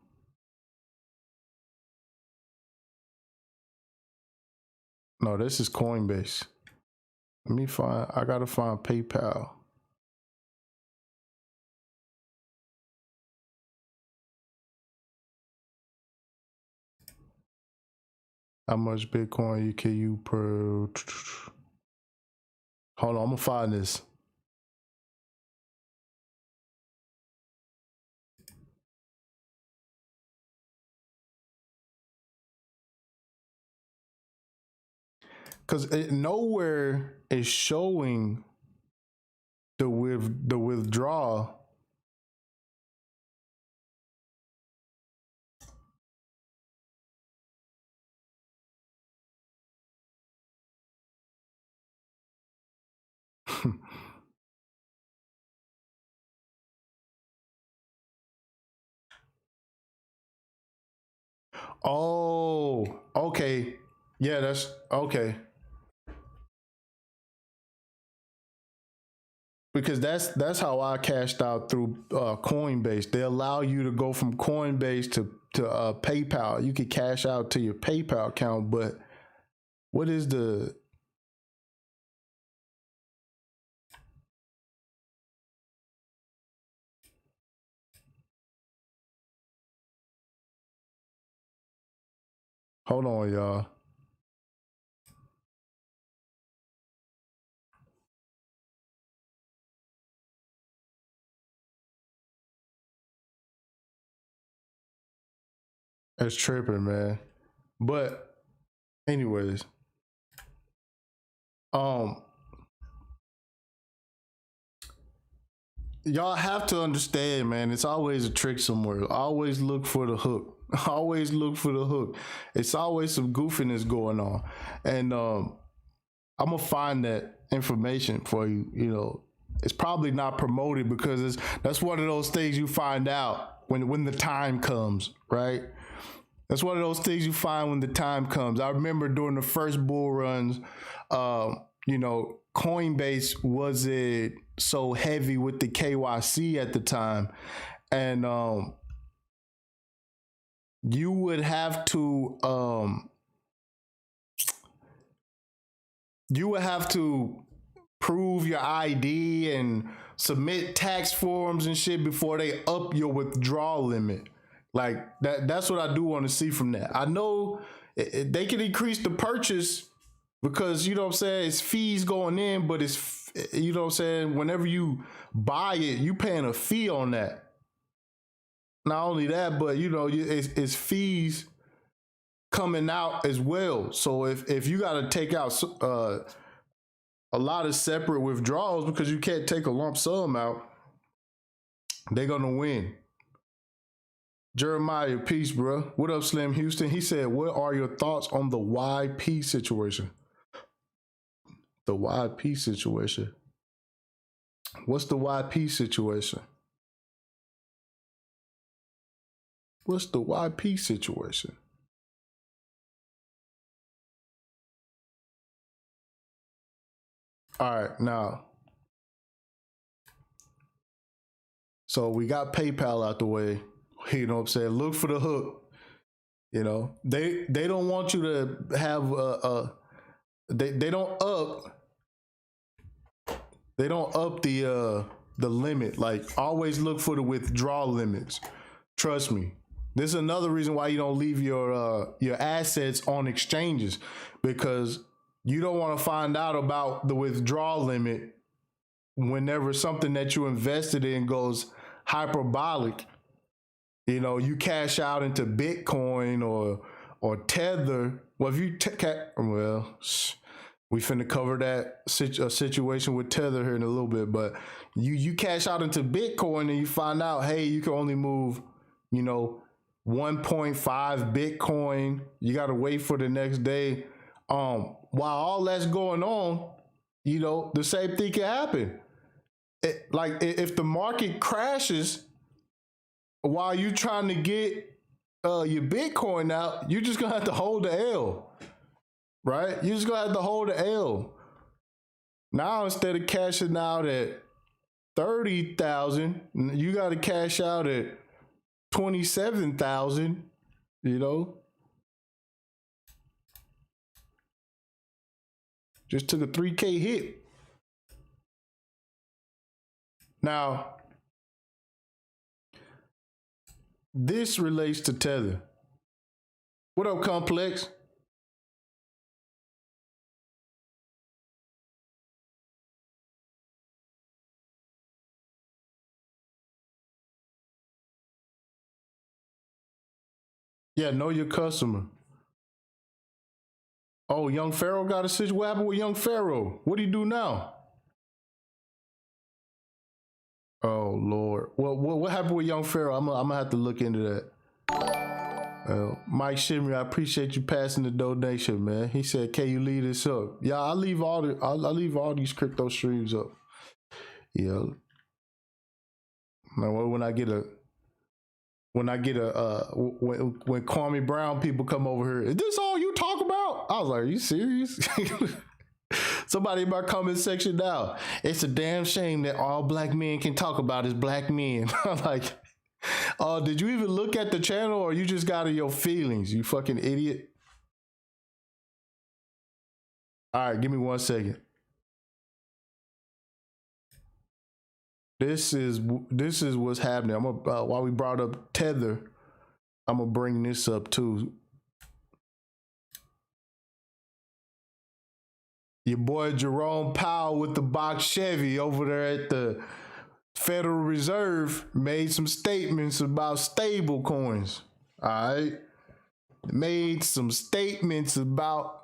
No, this is Coinbase. Let me find. I gotta find PayPal. How much Bitcoin can you per? Hold on, I'm gonna find this. Because nowhere is showing the withdrawal. Oh, okay. Yeah, that's okay. Because that's how I cashed out through Coinbase. They allow you to go from Coinbase to PayPal. You could cash out to your PayPal account, but what is the? Hold on, y'all. That's tripping, man. But anyways, y'all have to understand, man. It's always a trick somewhere. Always look for the hook. Always look for the hook. It's always some goofiness going on, and I'm gonna find that information for you. You know, it's probably not promoted because that's one of those things you find out when the time comes, right? That's one of those things you find when the time comes. I remember during the first bull runs, you know, Coinbase wasn't so heavy with the KYC at the time, and you would have to prove your ID and submit tax forms and shit before they up your withdrawal limit. Like that's what I do want to see from that. I know they can increase the purchase because, you know what I'm saying, it's fees going in, but it's, you know what I'm saying, whenever you buy it, you paying a fee on that. Not only that, but, you know, it's fees coming out as well. So if you got to take out a lot of separate withdrawals because you can't take a lump sum out, they're going to win. Jeremiah, peace, bro. What up, Slim Houston? He said, what are your thoughts on the YP situation? The YP situation. What's the YP situation? What's the YP situation? All right, now. So we got PayPal out the way. You know what I'm saying? Look for the hook. You know, they don't want you to have they don't up the limit. Like, always look for the withdrawal limits. Trust me. This is another reason why you don't leave your assets on exchanges, because you don't want to find out about the withdrawal limit whenever something that you invested in goes hyperbolic. You know, you cash out into Bitcoin or Tether. Well, if you we finna cover that situation with Tether here in a little bit. But you cash out into Bitcoin and you find out, hey, you can only move, you know, 1.5 Bitcoin. You got to wait for the next day. While all that's going on, you know, the same thing can happen. Like if the market crashes while you trying to get your Bitcoin out, you're just gonna have to hold the L, right? You're just gonna have to hold the L. Now, instead of cashing out at 30,000, you got to cash out at 27,000. You know, just took a 3K hit. Now, this relates to Tether. What up, Complex? Yeah, know your customer. Oh, Young Pharaoh got a situation. What happened with Young Pharaoh? What do you do now? Oh Lord. Well, what happened with Young Pharaoh? I'm gonna have to look into that. Mike Shimmy, I appreciate you passing the donation, man. He said, "Can you leave this up?" Yeah, I leave all these crypto streams up. Yeah. Now when when Kwame Brown people come over here, is this all you talk about? I was like, are you serious? Somebody in my comment section now, it's a damn shame that all black men can talk about is black men. I'm like, did you even look at the channel, or you just got in your feelings, you fucking idiot? All right, give me 1 second. This is what's happening. I'm gonna while we brought up Tether, I'm gonna bring this up too. Your boy Jerome Powell with the box Chevy over there at the Federal Reserve made some statements about stable coins. All right. Made some statements about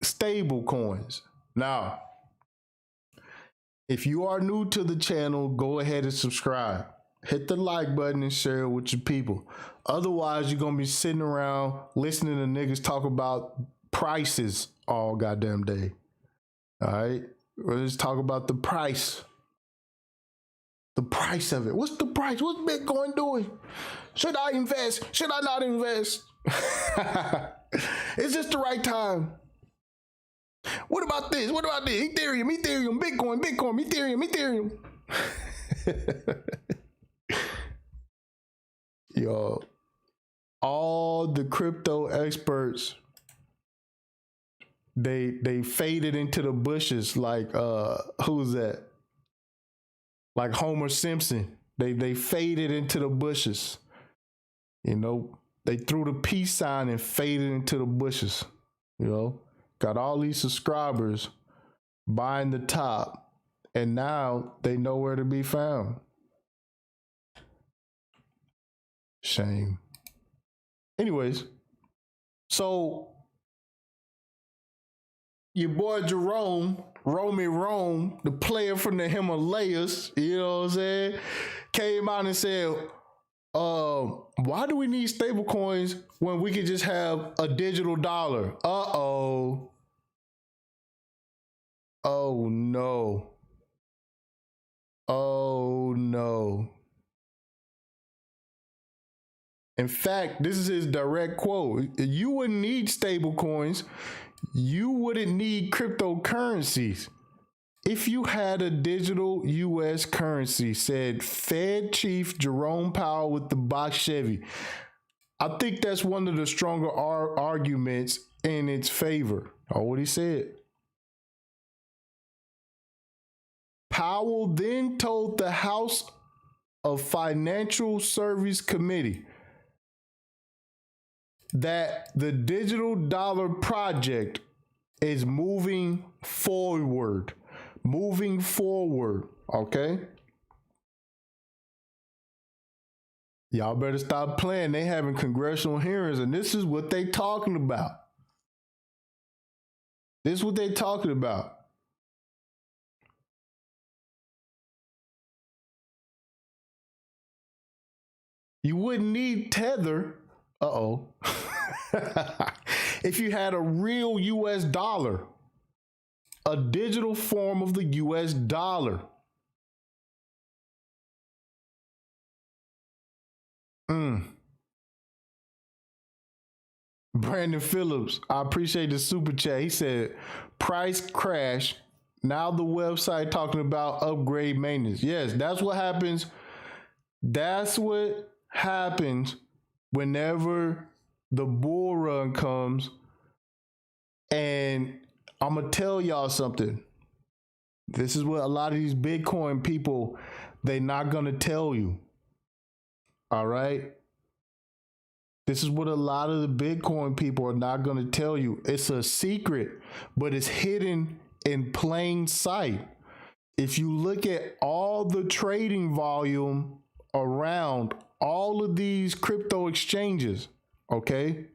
stable coins. Now, if you are new to the channel, go ahead and subscribe. Hit the like button and share it with your people. Otherwise, you're going to be sitting around listening to niggas talk about prices all goddamn day. All right? Let's talk about the price. The price of it. What's the price? What's Bitcoin doing? Should I invest? Should I not invest? Is this the right time? What about this? What about this? Ethereum, Ethereum, Bitcoin, Bitcoin, Ethereum, Ethereum. Yo, all the crypto experts, they faded into the bushes like who's that? Like Homer Simpson. They faded into the bushes. You know, they threw the peace sign and faded into the bushes. You know, got all these subscribers buying the top, and now they nowhere to be found. Shame. Anyways, so your boy Jerome, Romy Rome, the player from the Himalayas, you know what I'm saying, came out and said, why do we need stable coins when we could just have a digital dollar? Uh-oh. Oh no. Oh no. In fact, this is his direct quote. You wouldn't need stable coins. You wouldn't need cryptocurrencies if you had a digital U.S. currency, said Fed Chief Jerome Powell with the Box Chevy. I think that's one of the stronger arguments in its favor. Oh, what he said. Powell then told the House of Financial Service Committee that the digital dollar project is moving forward, okay? Y'all better stop playing. They having congressional hearings, and this is what they talking about. This is what they talking about. You wouldn't need Tether. Uh-oh. If you had a real US dollar, a digital form of the US dollar. Brandon Phillips, I appreciate the super chat. He said, price crash. Now the website talking about upgrade maintenance. Yes, that's what happens. That's what happens whenever the bull run comes. And I'm going to tell y'all something. This is what a lot of these Bitcoin people, they not going to tell you. All right? This is what a lot of the Bitcoin people are not going to tell you. It's a secret, but it's hidden in plain sight. If you look at all the trading volume around all of these crypto exchanges, okay?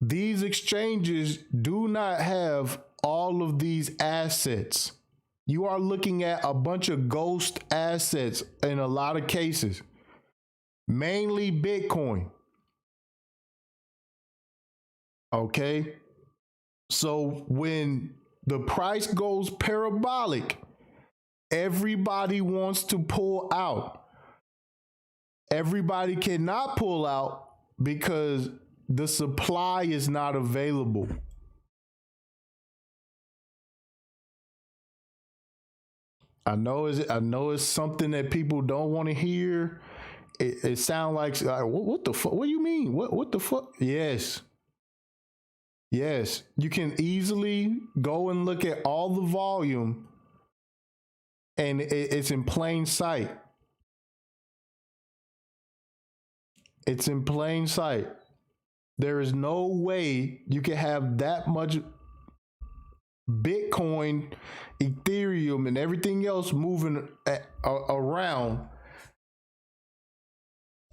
These exchanges do not have all of these assets. You are looking at a bunch of ghost assets in a lot of cases, mainly Bitcoin. Okay? So when the price goes parabolic, everybody wants to pull out. Everybody cannot pull out because the supply is not available. I know it's something that people don't want to hear. It sounds like what the fuck? What do you mean? What the fuck? Yes. Yes. You can easily go and look at all the volume, and it's in plain sight. It's in plain sight. There is no way you can have that much Bitcoin, Ethereum, and everything else moving around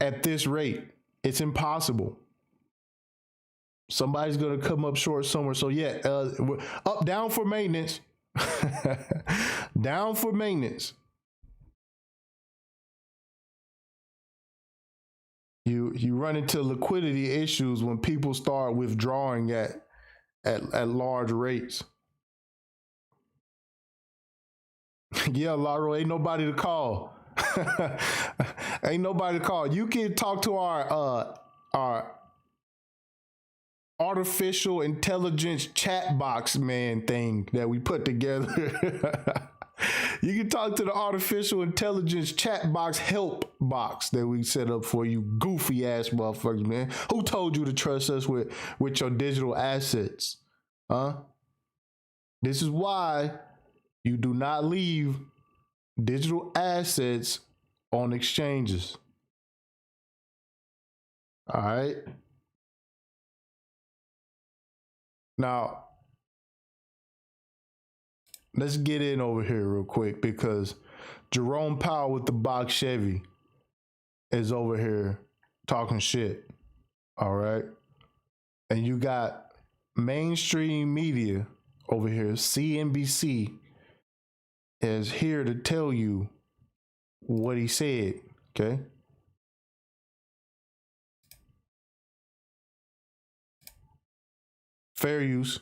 at this rate. It's impossible. Somebody's going to come up short somewhere. So yeah, down for maintenance. Down for maintenance. You run into liquidity issues when people start withdrawing at large rates. Yeah, Laro, ain't nobody to call. Ain't nobody to call. You can talk to our artificial intelligence chat box man thing that we put together. You can talk to the artificial intelligence chat box help box that we set up for you goofy ass motherfuckers, man. Who told you to trust us with your digital assets? Huh? This is why you do not leave digital assets on exchanges. All right. Now, let's get in over here real quick because Jerome Powell with the box Chevy is over here talking shit. All right. And you got mainstream media over here, CNBC, is here to tell you what he said. Okay. Fair use.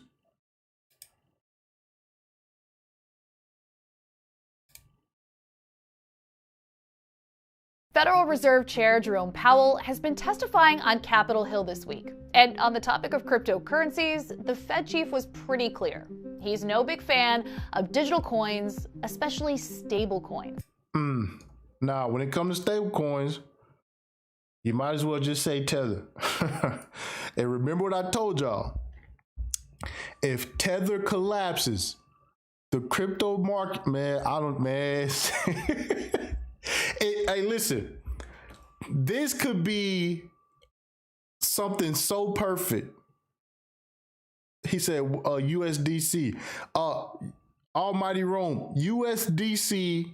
Federal Reserve Chair Jerome Powell has been testifying on Capitol Hill this week. And on the topic of cryptocurrencies, the Fed chief was pretty clear. He's no big fan of digital coins, especially stable coins. Now, when it comes to stable coins, you might as well just say Tether. And remember what I told y'all. If Tether collapses, the crypto market, man, Hey, listen, this could be something so perfect. He said, USDC. Almighty Rome, USDC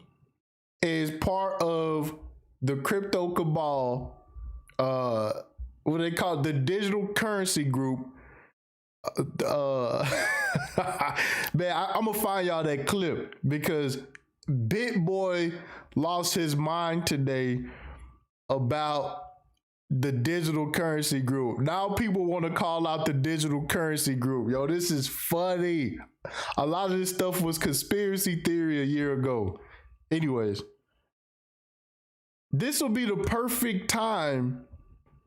is part of the crypto cabal, what they call it, the digital currency group. Man, I'm gonna find y'all that clip because BitBoy lost his mind today about the digital currency group. Now people want to call out the digital currency group. Yo, this is funny. A lot of this stuff was conspiracy theory a year ago. Anyways, this will be the perfect time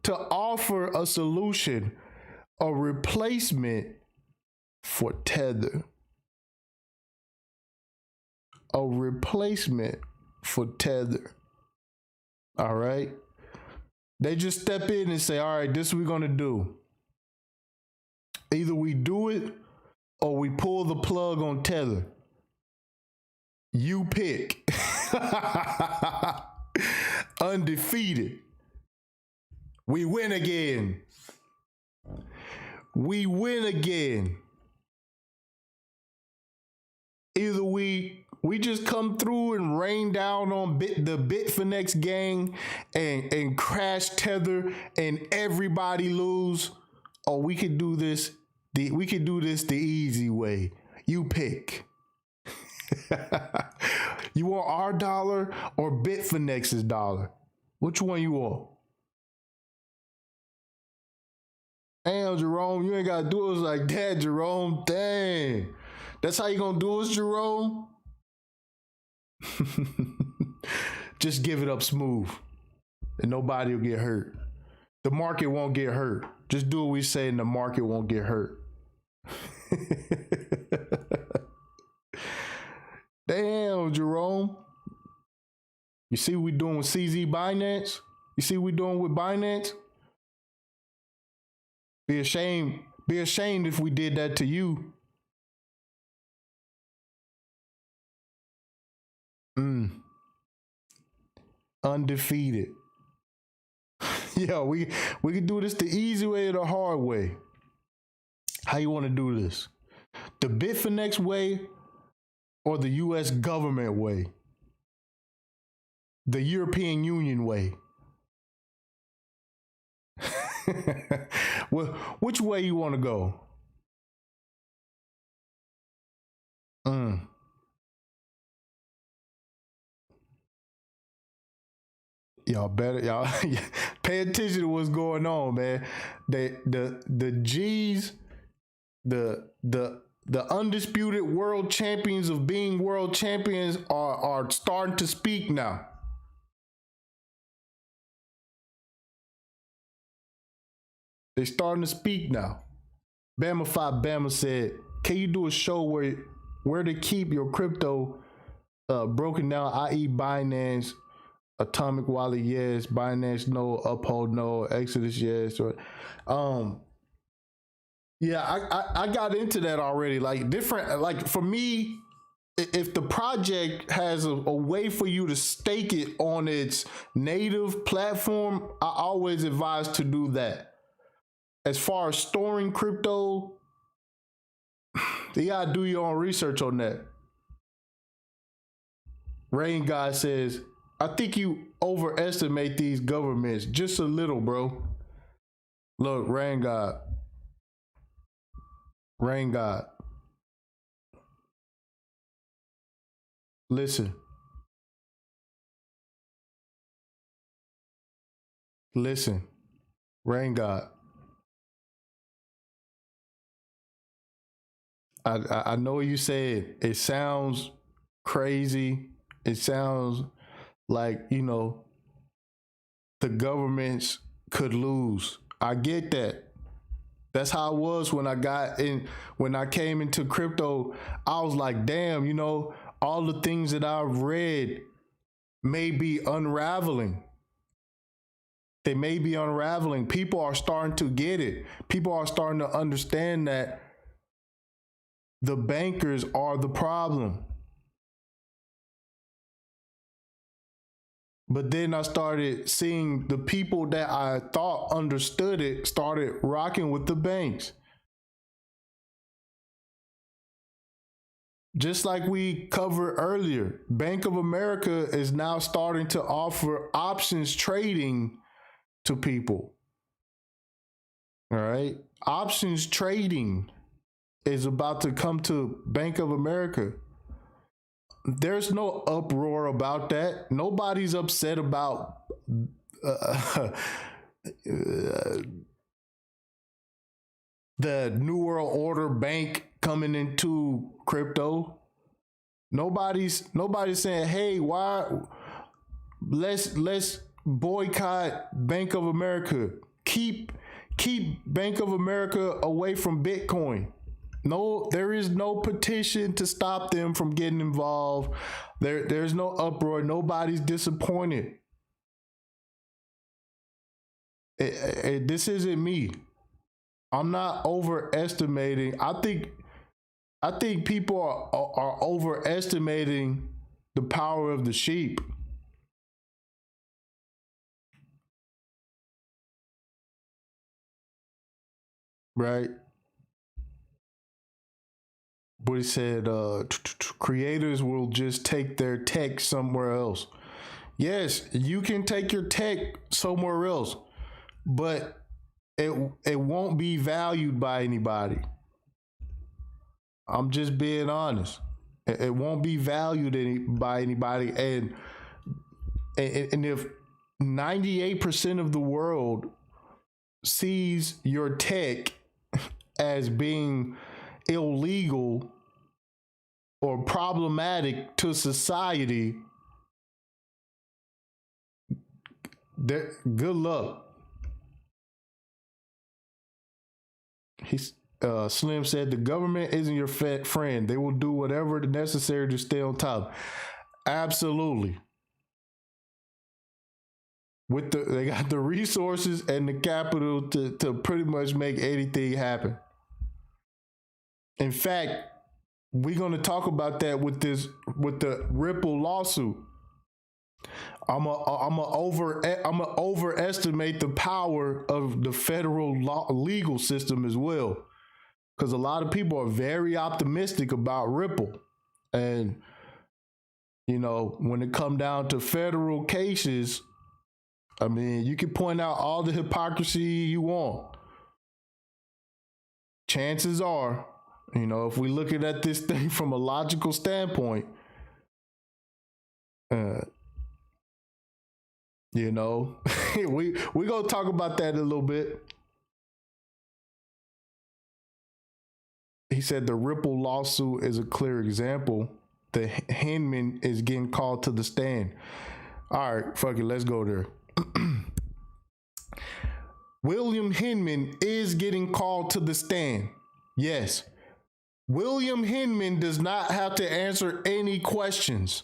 to offer a solution, a replacement for Tether. A replacement for Tether. All right. They just step in and say, all right, this is what we're going to do. Either we do it or we pull the plug on Tether. You pick. Undefeated. We win again. We win again. Either we just come through and rain down on the Bitfinex gang and crash Tether and everybody lose, or we could do this the easy way. You pick. You want our dollar or Bitfinex's dollar? Which one you want? Damn, Jerome, you ain't gotta do it like that, Jerome. Dang. That's how you gonna do us, Jerome? Just give it up smooth and nobody will get hurt. The market won't get hurt. Just do what we say and the market won't get hurt. Damn, Jerome. You see what we doing with CZ Binance? You see what we doing with Binance? Be ashamed if we did that to you. Undefeated. Yeah, we can do this the easy way or the hard way. How you want to do this? The Bitfinex way or the US government way? The European Union way? Well, which way you want to go? Y'all pay attention to what's going on, man. The G's, the undisputed world champions of being world champions are starting to speak now. They're starting to speak now. Bama said, can you do a show where to keep your crypto broken down, i.e. Binance, Atomic Wallet, yes, Binance, no, Uphold, no, Exodus, yes. Yeah, I got into that already. Like different, like for me, if the project has a way for you to stake it on its native platform, I always advise to do that. As far as storing crypto, you gotta do your own research on that. Rain God says, I think you overestimate these governments just a little, bro. Look, Rain God. Listen, Rain God. I know you said it sounds crazy. It sounds like, you know, the governments could lose. I get that. That's how it was when I came into crypto. I was like, damn, you know, all the things that I've read may be unraveling. They may be unraveling. People are starting to get it. People are starting to understand that the bankers are the problem. But then I started seeing the people that I thought understood it started rocking with the banks. Just like we covered earlier, Bank of America is now starting to offer options trading to people. All right. Options trading is about to come to Bank of America. There's no uproar about that. Nobody's upset about the New World Order Bank coming into crypto. Nobody's saying, hey, why let's boycott Bank of America. Keep Bank of America away from Bitcoin. No, there is no petition to stop them from getting involved. There's no uproar. Nobody's disappointed. This isn't me. I'm not overestimating. I think people are overestimating the power of the sheep. Right? But he said creators will just take their tech somewhere else. Yes, you can take your tech somewhere else, but it won't be valued by anybody. I'm just being honest. It won't be valued by anybody, and if 98% of the world sees your tech as being illegal or problematic to society, good luck. Slim said the government isn't your friend. They will do whatever necessary to stay on top. Absolutely. They got the resources and the capital to pretty much make anything happen. In fact, we're going to talk about that with the Ripple lawsuit. I'm a overestimate the power of the federal legal system as well, because a lot of people are very optimistic about Ripple, and you know, when it come down to federal cases, I mean, you can point out all the hypocrisy you want. Chances are, you know, if we're looking at this thing from a logical standpoint, you know, we gonna talk about that in a little bit. He said the Ripple lawsuit is a clear example. The Hinman is getting called to the stand. All right, fuck it, let's go there. William Hinman is getting called to the stand. Yes. William Hinman does not have to answer any questions.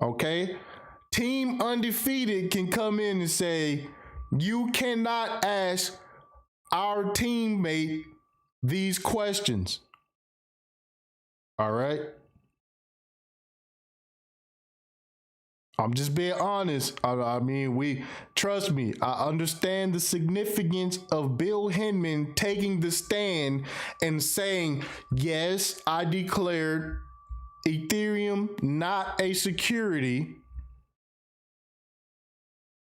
Okay? Team Undefeated can come in and say, you cannot ask our teammate these questions. All right? I'm just being honest. I mean, trust me, I understand the significance of Bill Hinman taking the stand and saying, yes, I declared Ethereum not a security.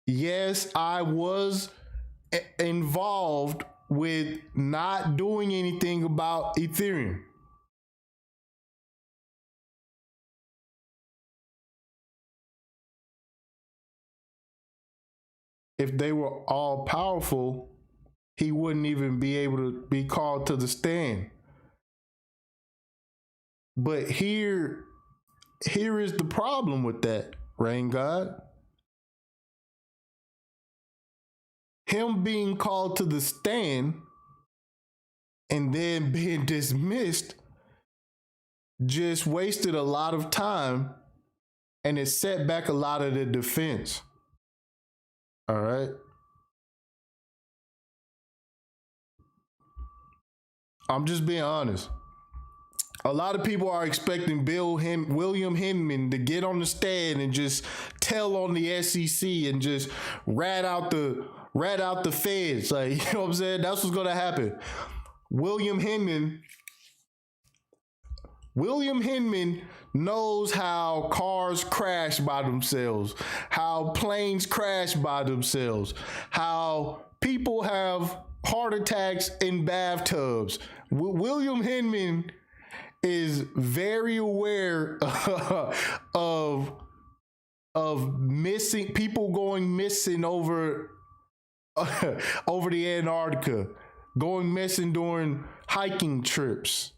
Yes, I was involved with not doing anything about Ethereum. If they were all powerful, he wouldn't even be able to be called to the stand. But here is the problem with that, Rain God. Him being called to the stand and then being dismissed just wasted a lot of time, and it set back a lot of the defense. All right. I'm just being honest. A lot of people are expecting William Hinman to get on the stand and just tell on the SEC and just rat out the feds. Like, you know what I'm saying? That's what's gonna happen. William Hinman knows how cars crash by themselves, how planes crash by themselves, how people have heart attacks in bathtubs. William Hinman is very aware of missing people going missing over over the Antarctica, going missing during hiking trips.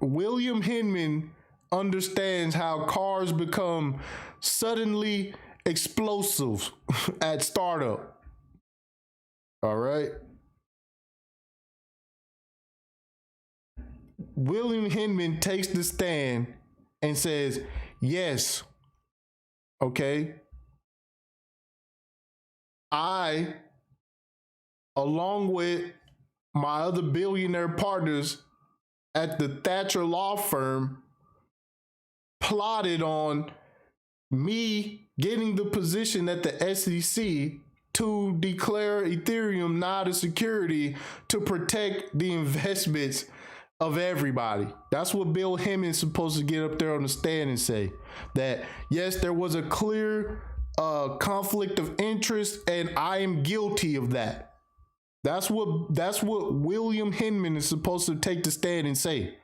William Hinman understands how cars become suddenly explosive at startup. All right. William Hinman takes the stand and says, yes, okay, I, along with my other billionaire partners at the Thatcher Law Firm, plotted on me getting the position at the SEC to declare Ethereum not a security to protect the investments of everybody. That's what Bill Hinman's supposed to get up there on the stand and say. That yes, there was a clear conflict of interest, and I am guilty of that. That's what William Hinman is supposed to take the stand and say.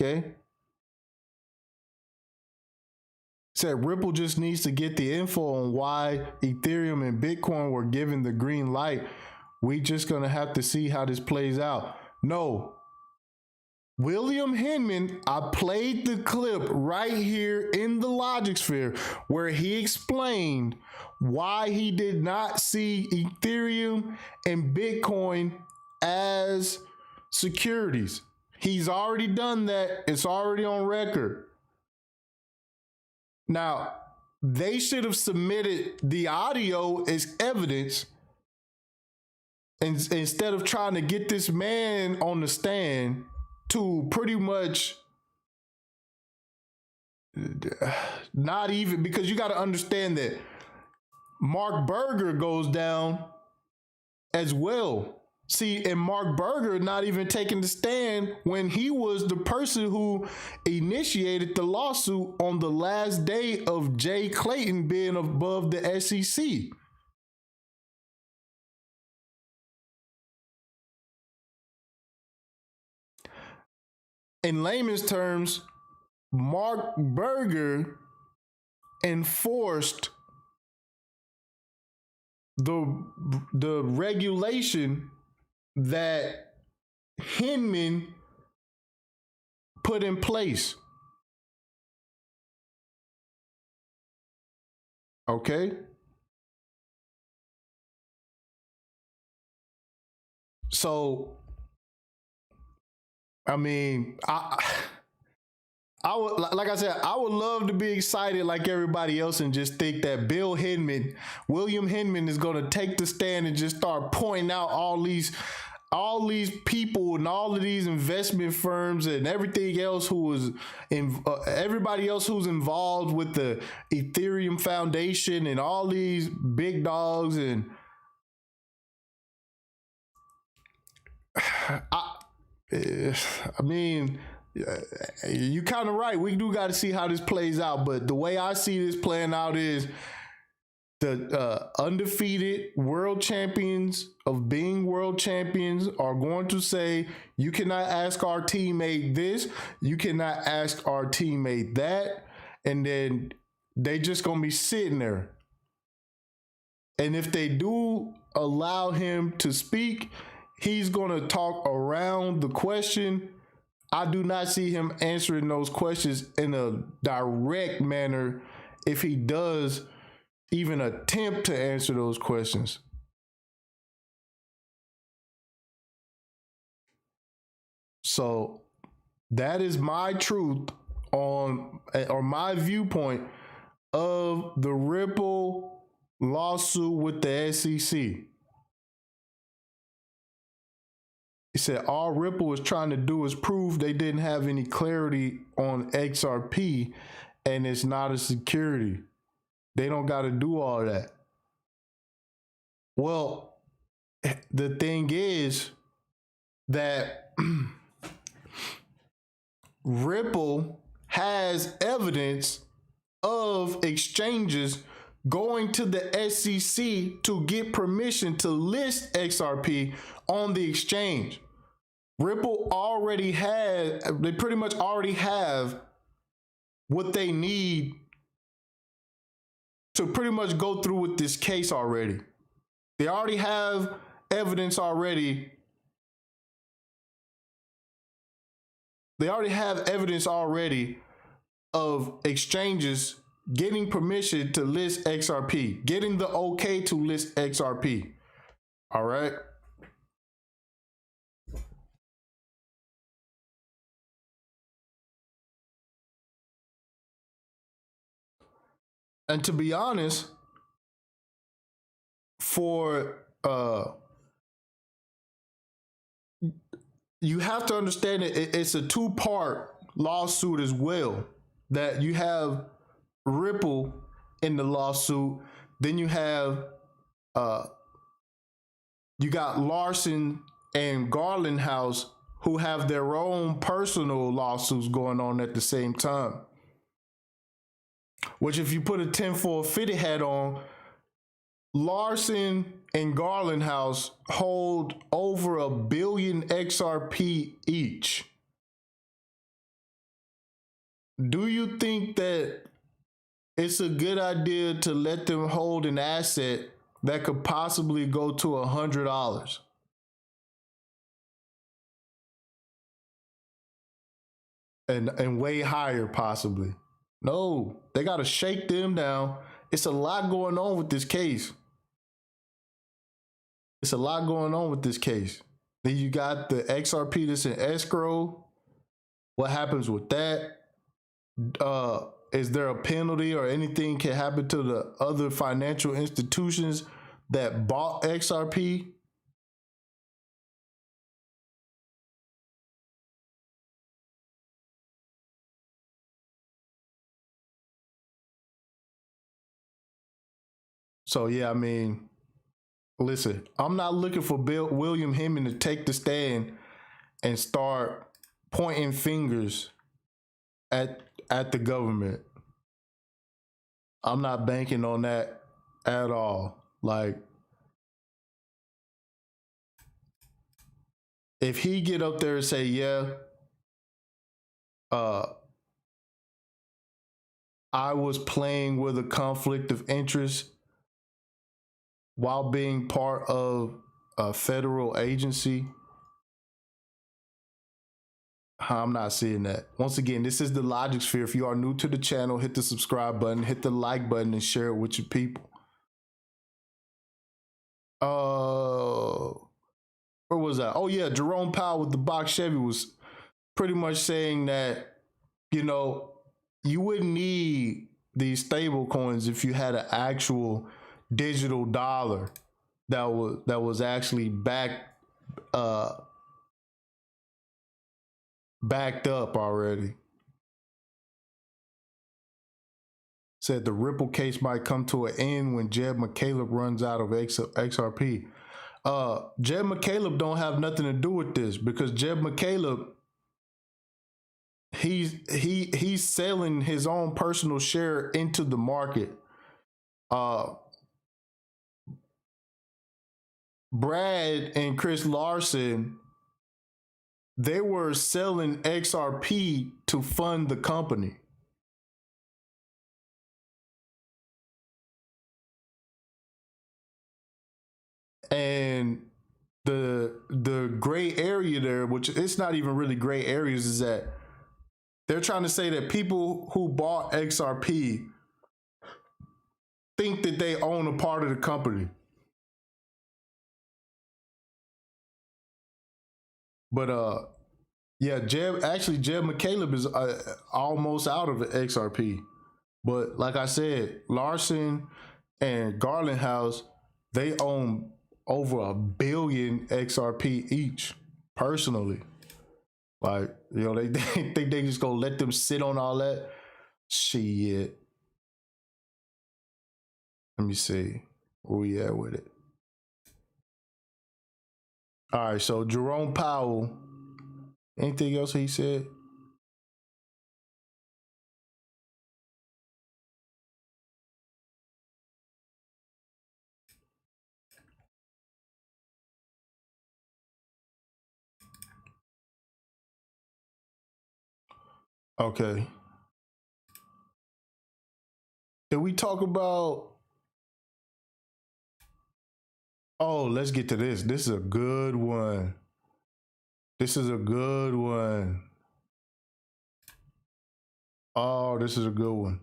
Okay. Said Ripple just needs to get the info on why Ethereum and Bitcoin were given the green light. We just gonna have to see how this plays out. No. William Hinman, I played the clip right here in the Logic Sphere where he explained why he did not see Ethereum and Bitcoin as securities. He's already done that. It's already on record. Now, they should have submitted the audio as evidence, and instead of trying to get this man on the stand to pretty much not even, because you got to understand that Mark Berger goes down as well. See, and Mark Berger not even taking the stand when he was the person who initiated the lawsuit on the last day of Jay Clayton being above the SEC. In layman's terms, Mark Berger enforced the regulation that Hinman put in place. Okay? So, I mean, I would, like I said, I would love to be excited like everybody else and just think that William Hinman is going to take the stand and just start pointing out all these people and all of these investment firms and everything else everybody else who's involved with the Ethereum Foundation and all these big dogs. And I mean, you kind of right. We do got to see how this plays out. But the way I see this playing out is the undefeated world champions of being world champions are going to say, you cannot ask our teammate this, you cannot ask our teammate that. And then they just going to be sitting there. And if they do allow him to speak, he's going to talk around the question. I do not see him answering those questions in a direct manner if he does even attempt to answer those questions. So that is my truth on, or my viewpoint of the Ripple lawsuit with the SEC. He said all Ripple was trying to do is prove they didn't have any clarity on XRP and it's not a security. They don't got to do all that. Well, the thing is that Ripple has evidence of exchanges going to the SEC to get permission to list XRP on the exchange. Ripple they pretty much already have what they need to pretty much go through with this case already. They already have evidence already. They already have evidence already of exchanges getting permission to list XRP, getting the okay to list XRP. All right. And to be honest, you have to understand it's a two-part lawsuit as well. That you have Ripple in the lawsuit, then you have you got Larson and Garland House who have their own personal lawsuits going on at the same time. Which, if you put a tinfoil fitted hat on, Larson and Garland House hold over 1 billion XRP each. Do you think that it's a good idea to let them hold an asset that could possibly go to $100? And way higher, possibly. No, they got to shake them down. It's a lot going on with this case. It's a lot going on with this case. Then you got the XRP that's in escrow. What happens with that? Is there a penalty or anything can happen to the other financial institutions that bought XRP? So, yeah, I mean, listen, I'm not looking for William Hinman to take the stand and start pointing fingers at the government. I'm not banking on that at all. Like, if he get up there and say, yeah, I was playing with a conflict of interest while being part of a federal agency, I'm not seeing that. Once again, this is the Logic Sphere. If you are new to the channel, hit the subscribe button, hit the like button, and share it with your people. Where was was that? Oh yeah, Jerome Powell with the box Chevy was pretty much saying that, you know, you wouldn't need these stable coins if you had an actual digital dollar that was actually backed up already. Said the Ripple case might come to an end when Jed McCaleb runs out of XRP. Jed McCaleb don't have nothing to do with this, because Jed McCaleb, he's selling his own personal share into the market. Brad and Chris Larson, they were selling XRP to fund the company. And the gray area there, which it's not even really gray areas, is that they're trying to say that people who bought XRP think that they own a part of the company. But yeah, Jed McCaleb is almost out of the XRP. But like I said, Larson and Garland House, they own over 1 billion XRP each personally. Like, you know, they think they just gonna let them sit on all that shit. Let me see where we at with it. All right, so Jerome Powell, anything else he said? Okay. Did we talk about? Oh, let's get to this. This is a good one. This is a good one. Oh, this is a good one.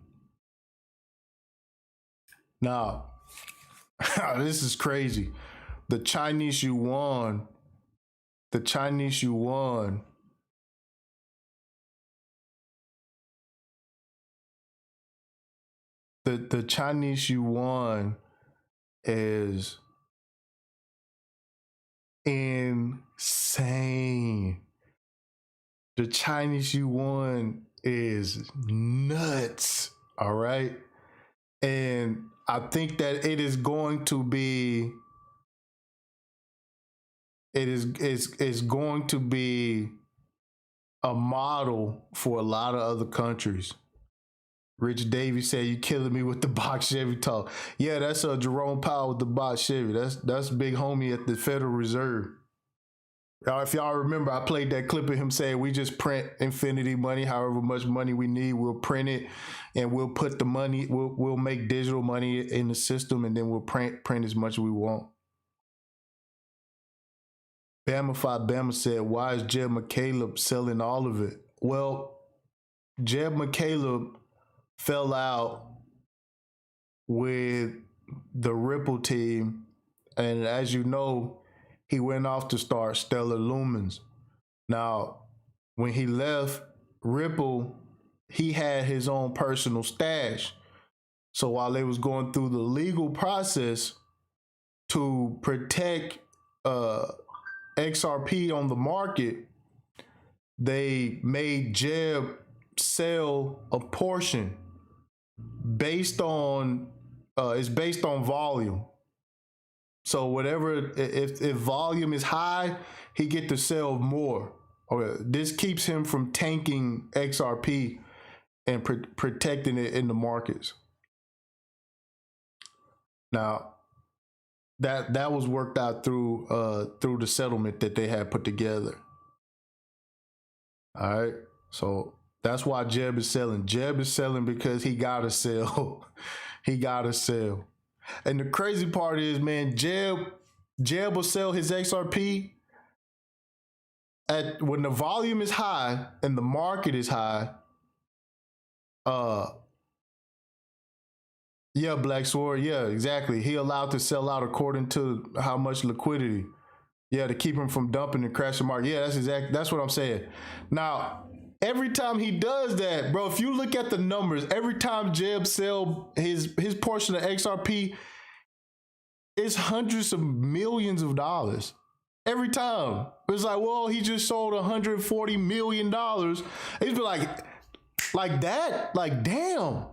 Now, this is crazy. The Chinese yuan, the Chinese yuan is insane. The Chinese yuan is nuts. All right. And I think that it is going to be going to be a model for a lot of other countries. Rich Davies said, "You killing me with the box Chevy talk." Yeah, that's Jerome Powell with the box Chevy. That's big homie at the Federal Reserve. If y'all remember, I played that clip of him saying, "We just print infinity money. However much money we need, we'll print it, and we'll put the money. We'll make digital money in the system, and then we'll print as much as we want." Bama said, "Why is Jed McCaleb selling all of it?" Well, Jed McCaleb fell out with the Ripple team, and as you know, he went off to start Stellar Lumens. Now, when he left Ripple, he had his own personal stash. So while they was going through the legal process to protect XRP on the market, they made Jeb sell a portion based on it's based on volume. So whatever, if volume is high, he get to sell more. Okay, this keeps him from tanking XRP and protecting it in the markets. Now, that was worked out through the settlement that they had put together. All right, so that's why Jeb is selling. Jeb is selling because he gotta sell. He gotta sell. And the crazy part is, man, Jeb will sell his XRP when the volume is high and the market is high. Yeah, Black Sword. Yeah, exactly. He allowed to sell out according to how much liquidity. Yeah, to keep him from dumping and crashing the market. Yeah, that's what I'm saying. Now, every time he does that, bro, if you look at the numbers, every time Jeb sell his portion of XRP, it's hundreds of millions of dollars. Every time. It's like, well, he just sold $140 million. It's be like that? Like, damn.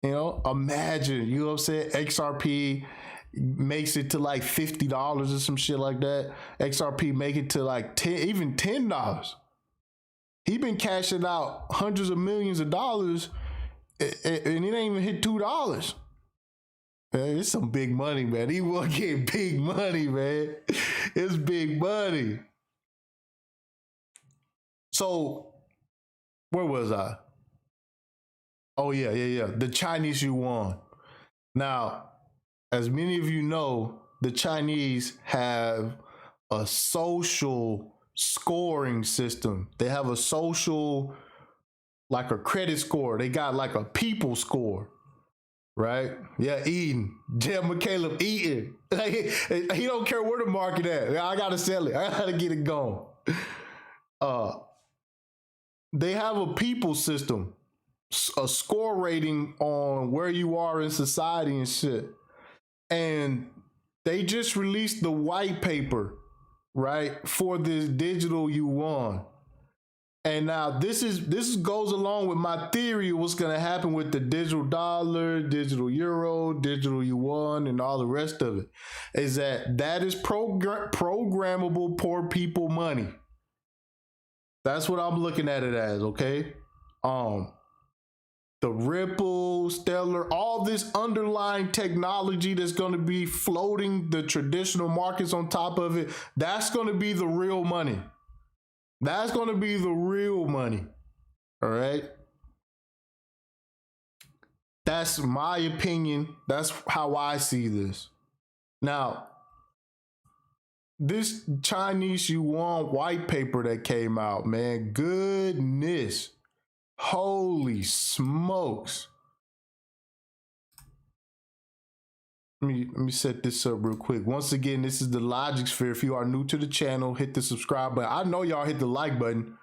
You know, imagine, you know what I'm saying? XRP makes it to like $50 or some shit like that. XRP make it to like $10. He been cashing out hundreds of millions of dollars and it ain't even hit $2. Man, it's some big money, man. He will get big money, man. It's big money. So, where was I? Oh, yeah. The Chinese yuan. Now, as many of you know, the Chinese have a social scoring system. They have a social, like a credit score. They got like a people score. Right? Yeah, eating. Jeb McCaleb eating. He don't care where the market at. I gotta sell it. I gotta get it going. They have a people system, a score rating on where you are in society and shit. And they just released the white paper, right, for this digital yuan. And now this goes along with my theory of what's going to happen with the digital dollar, digital euro, digital yuan, and all the rest of it. Is that is programmable poor people money. That's what I'm looking at it as, okay? The Ripple, Stellar, all this underlying technology that's going to be floating the traditional markets on top of it, that's going to be the real money. That's going to be the real money. All right. That's my opinion. That's how I see this. Now, this Chinese yuan white paper that came out, man, goodness. Holy smokes. Let me set this up real quick. Once again, this is the Logic Sphere. If you are new to the channel, hit the subscribe button. I know y'all hit the like button.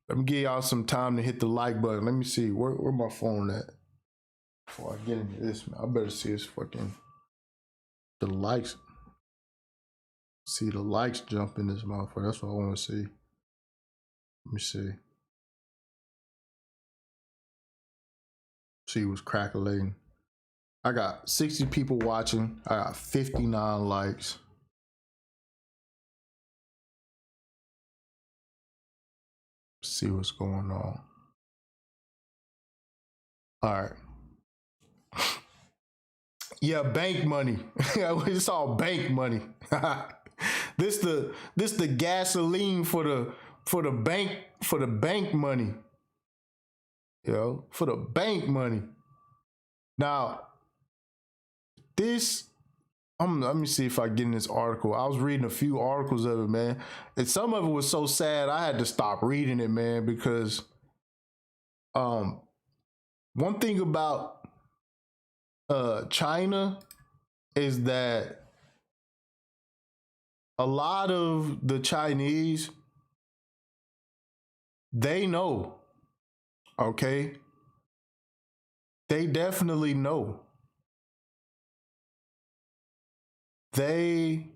Let me give y'all some time to hit the like button. Let me see. Where my phone at? Before I get into this, man, I better see this fucking the likes. See the likes jump in this motherfucker. That's what I want to see. Let me see. See what's crackling. I got 60 people watching. I got 59 likes. See what's going on. All right. Yeah, bank money. It's all bank money. This the gasoline for the bank money. You know, for the bank money. Now, let me see if I get in this article. I was reading a few articles of it, man. And some of it was so sad I had to stop reading it, man, because one thing about China is that a lot of the Chinese, they know. Okay? They definitely know. They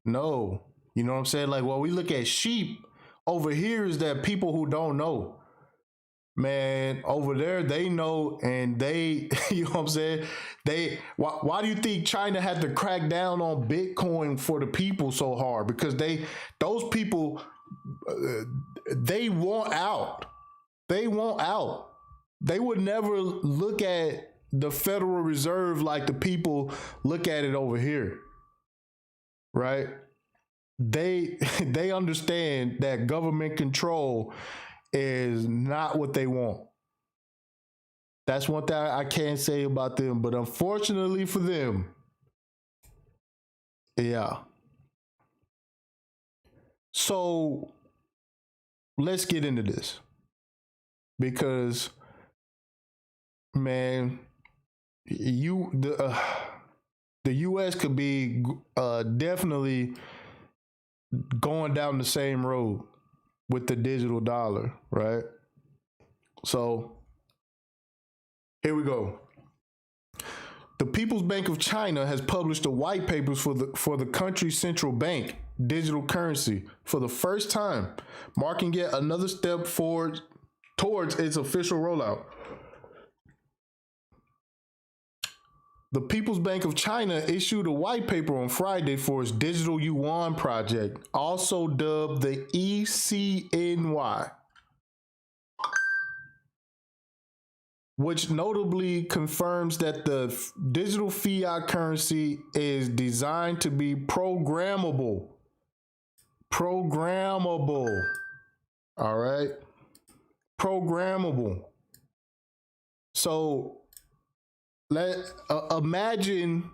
know. You know what I'm saying? Like, well, we look at sheep over here is that people who don't know. Man, over there, they know, and they, you know what I'm saying? Why do you think China had to crack down on Bitcoin for the people so hard? Because those people, they want out. They want out. They would never look at the Federal Reserve like the people look at it over here. Right? They understand that government control is not what they want. That's one thing I can't say about them, but unfortunately for them, yeah. So let's get into this, because, man, the U.S. could be definitely going down the same road with the digital dollar, right? So here we go. The People's Bank of China has published a white paper for the country's central bank digital currency for the first time, marking yet another step forward towards its official rollout. The People's Bank of China issued a white paper on Friday for its digital yuan project, also dubbed the ECNY, which notably confirms that the digital fiat currency is designed to be programmable. All right? Programmable. So imagine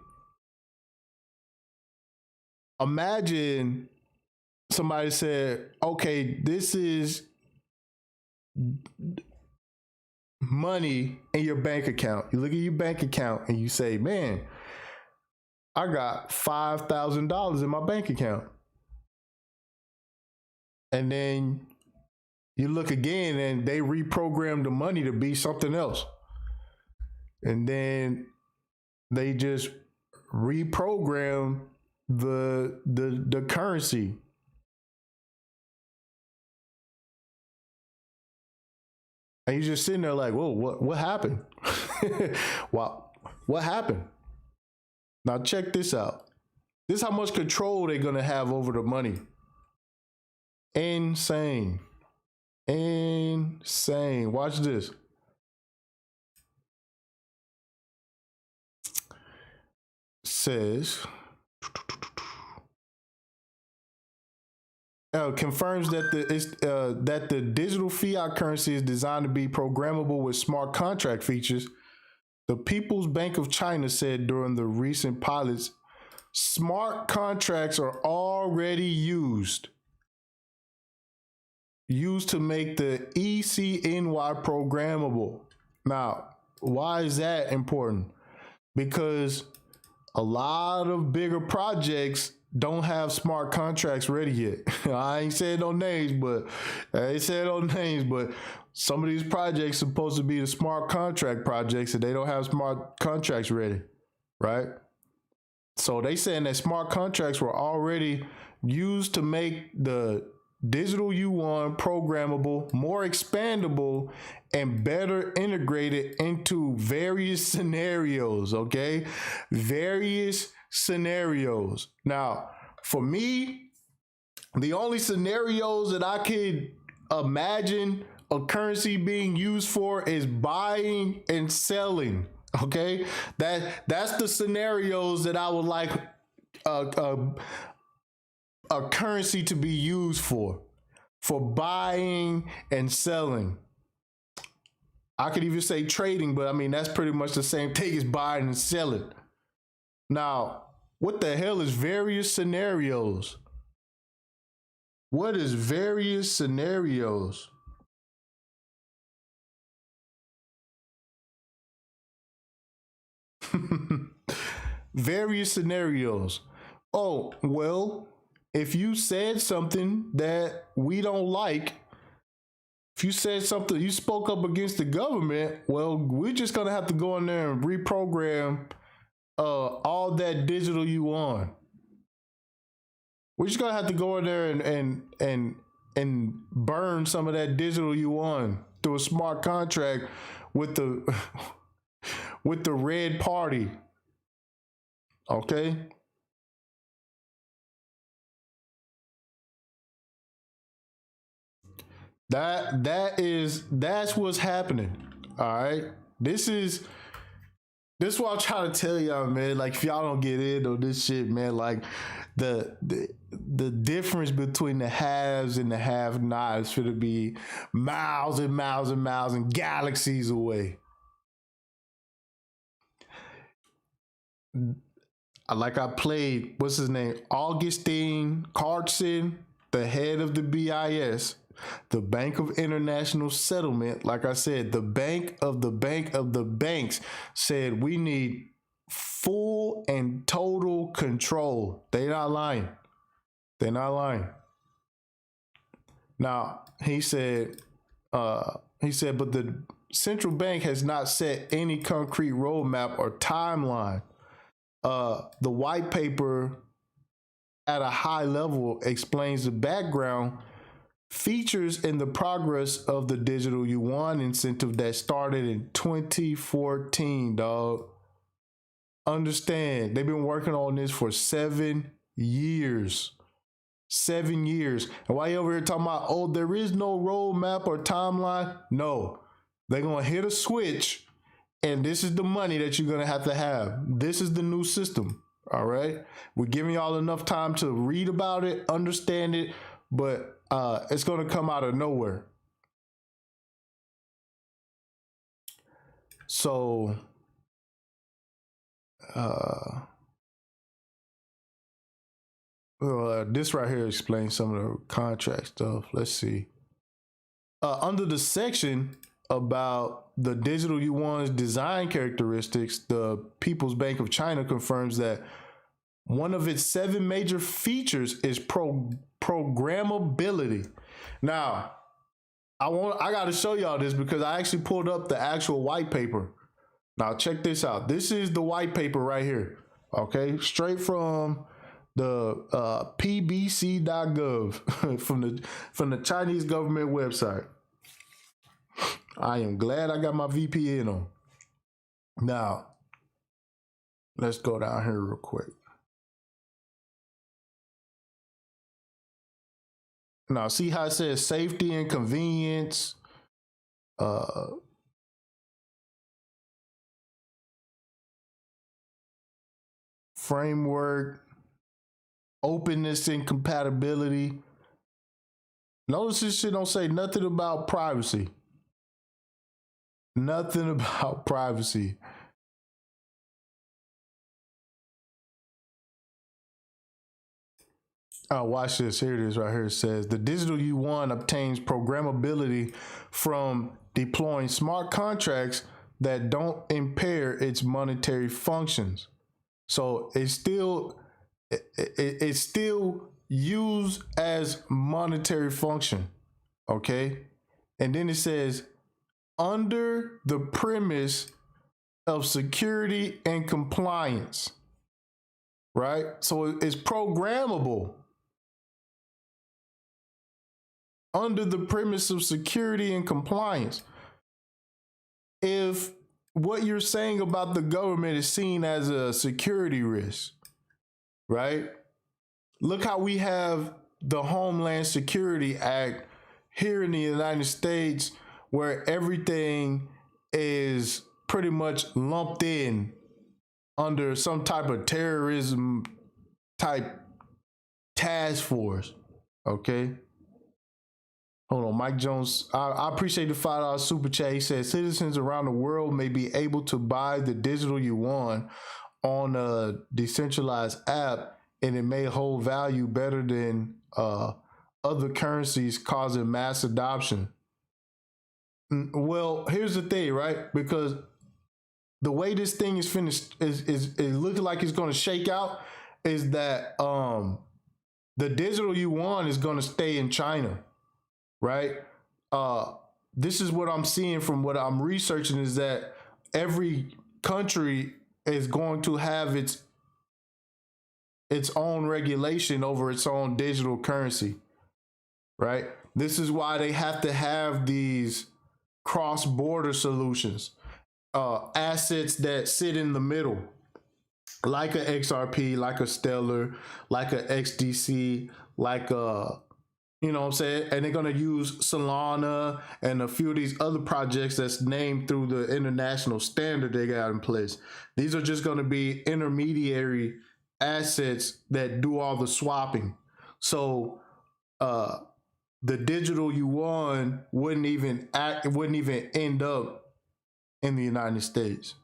somebody said, okay, this is money in your bank account. You look at your bank account and you say, man, I got $5,000 in my bank account. And then you look again and they reprogram the money to be something else. And then they just reprogram the currency. And you're just sitting there like, whoa, what happened? What happened? Now check this out. This is how much control they're gonna have over the money. Insane. Watch this. Says confirms that the digital fiat currency is designed to be programmable with smart contract features. The People's Bank of China said during the recent pilots, smart contracts are already used to make the ECNY programmable. Now, why is that important? Because a lot of bigger projects don't have smart contracts ready yet. I ain't saying no names, but some of these projects supposed to be the smart contract projects and they don't have smart contracts ready, right? So they saying that smart contracts were already used to make the digital yuan programmable, more expandable, and better integrated into various scenarios, okay? Various scenarios. Now, for me, the only scenarios that I could imagine a currency being used for is buying and selling, okay? That's the scenarios that I would like a currency to be used for buying and selling. I could even say trading, but I mean, that's pretty much the same thing as buying and selling. Now, what the hell is various scenarios? What is various scenarios? Various scenarios. Oh, well, if you said something that we don't like, if you said something, you spoke up against the government, well, we're just going to have to go in there and reprogram all that digital yuan. We're just going to have to go in there and burn some of that digital yuan through a smart contract with the with the red party. Okay? That's what's happening. All right. This is what I'm trying to tell y'all, man. Like, if y'all don't get in on this shit, man, like the difference between the haves and the have-nots should be miles and miles and miles and galaxies away. Like I played, what's his name? Augustine Carson, the head of the BIS, the Bank of International Settlement. Like I said, the bank of the banks said we need full and total control. They not lying. They're not lying. Now, he said, but the central bank has not set any concrete roadmap or timeline. The white paper at a high level explains the background, features, and the progress of the digital yuan incentive that started in 2014, dog. Understand, they've been working on this for 7 years. 7 years. And why you over here talking about, oh, there is no roadmap or timeline? No, they're going to hit a switch, and this is the money that you're going to have. This is the new system. All right. We're giving y'all enough time to read about it, understand it, but it's going to come out of nowhere. So, this right here explains some of the contract stuff. Let's see. Under the section about the digital yuan's design characteristics, the People's Bank of China confirms that one of its 7 major features is programmability. Now, I got to show y'all this because I actually pulled up the actual white paper. Now, check this out. This is the white paper right here. Okay, straight from the pbc.gov from the Chinese government website. I am glad I got my VPN on. Now, let's go down here real quick. Now, see how it says safety and convenience, framework, openness and compatibility. Notice this shit don't say nothing about privacy. Nothing about privacy. Oh, watch this. Here it is right here. It says the digital yuan obtains programmability from deploying smart contracts that don't impair its monetary functions. So it's still used as monetary function. Okay. And then it says under the premise of security and compliance. Right. So it's programmable. Under the premise of security and compliance. If what you're saying about the government is seen as a security risk, right? Look how we have the Homeland Security Act here in the United States, where everything is pretty much lumped in under some type of terrorism type task force, okay? Hold on, Mike Jones. I appreciate the $5 super chat. He says citizens around the world may be able to buy the digital yuan on a decentralized app, and it may hold value better than other currencies, causing mass adoption. Well, here's the thing, right? Because the way this thing is finished is looking like it's going to shake out is that the digital yuan is going to stay in China. Right. This is what I'm seeing from what I'm researching is that every country is going to have its own regulation over its own digital currency. Right. This is why they have to have these cross-border solutions, assets that sit in the middle, like a XRP, like a Stellar, like a XDC, like a you know what I'm saying? And they're going to use Solana and a few of these other projects that's named through the international standard they got in place. These are just going to be intermediary assets that do all the swapping. So the digital yuan wouldn't even end up in the United States.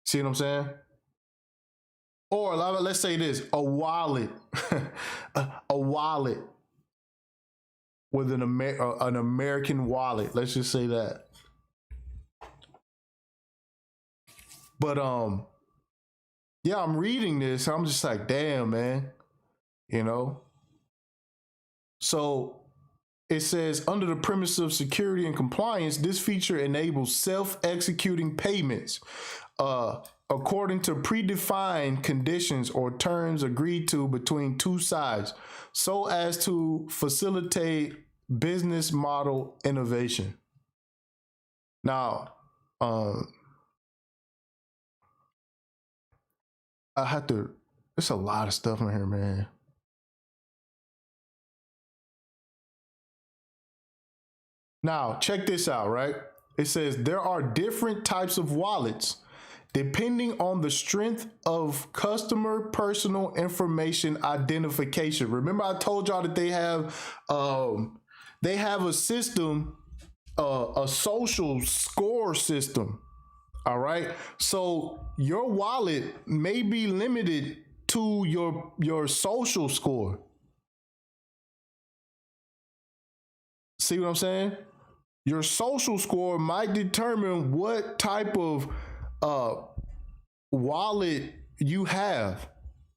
See what I'm saying? Or let's say this, a wallet, a wallet. With an American wallet, let's just say that. But yeah, I'm reading this. I'm just like, damn, man. You know, So it says, under the premise of security and compliance, this feature enables self-executing payments according to predefined conditions or terms agreed to between two sides, so as to facilitate business model innovation. Now, there's a lot of stuff in here, man. Now, check this out, right? It says there are different types of wallets depending on the strength of customer personal information identification. Remember, I told y'all that they have a system, a social score system. All right. So your wallet may be limited to your social score. See what I'm saying? Your social score might determine what type of wallet you have.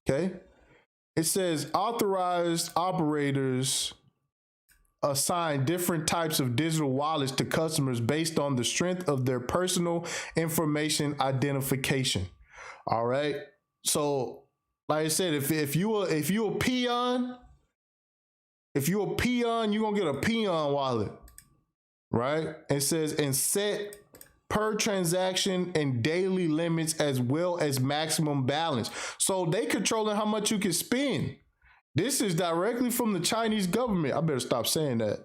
Okay. It says authorized operators assign different types of digital wallets to customers based on the strength of their personal information identification. All right. So, like I said, if you a peon, you're gonna get a peon wallet, right? It says, and set per transaction and daily limits as well as maximum balance. So they controlling how much you can spend. This is directly from the Chinese government. I better stop saying that.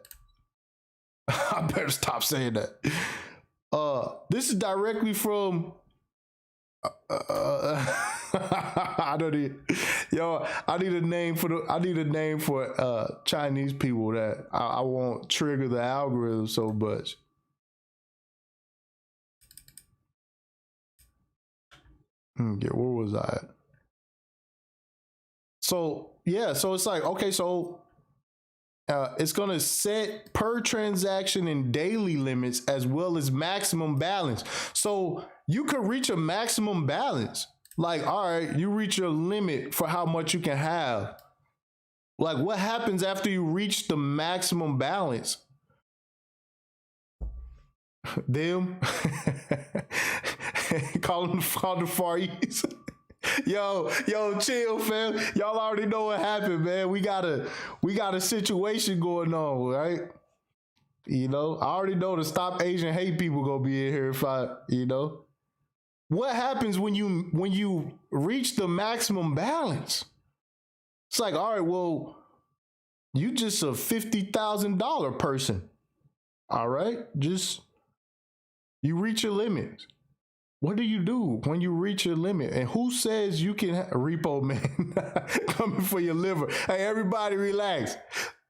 This is directly from I need a name for Chinese people that I won't trigger the algorithm so much. Yeah, where was I at? So yeah, so it's like, okay, so it's gonna set per transaction and daily limits as well as maximum balance. So you could reach a maximum balance. Like, all right, you reach your limit for how much you can have. Like, what happens after you reach the maximum balance? Them call them the Far East. Yo, chill, fam. Y'all already know what happened, man. We got a situation going on, right? You know, I already know the Stop Asian Hate people gonna be in here if what happens when you reach the maximum balance? It's like, all right, well, you just a $50,000 person. All right, just you reach your limit. What do you do when you reach your limit? And who says you can repo man coming for your liver? Hey, everybody relax.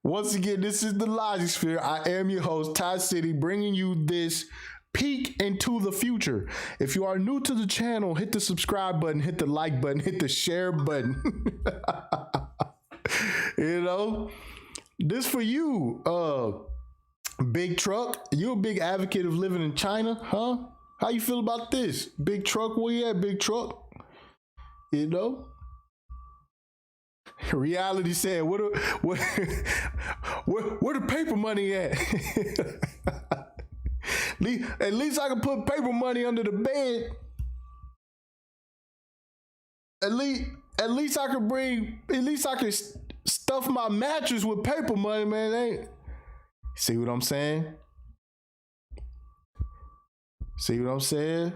Once again, this is the Logic Sphere. I am your host, Ty City, bringing you this peek into the future. If you are new to the channel, hit the subscribe button, hit the like button, hit the share button. You know, this for you, Big Truck. You a big advocate of living in China, huh? How you feel about this? Big Truck, where you at, Big Truck? You know? Reality said, where the paper money at? At least I can put paper money under the bed. At least I can stuff my mattress with paper money, man. See what I'm saying? See what I'm saying?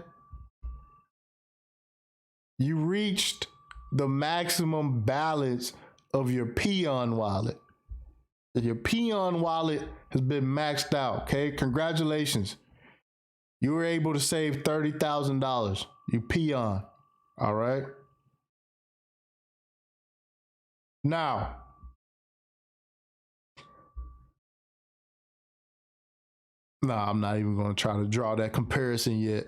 You reached the maximum balance of your peon wallet. Your peon wallet has been maxed out, okay? Congratulations. You were able to save $30,000. You peon, all right? Now, I'm not even going to try to draw that comparison yet.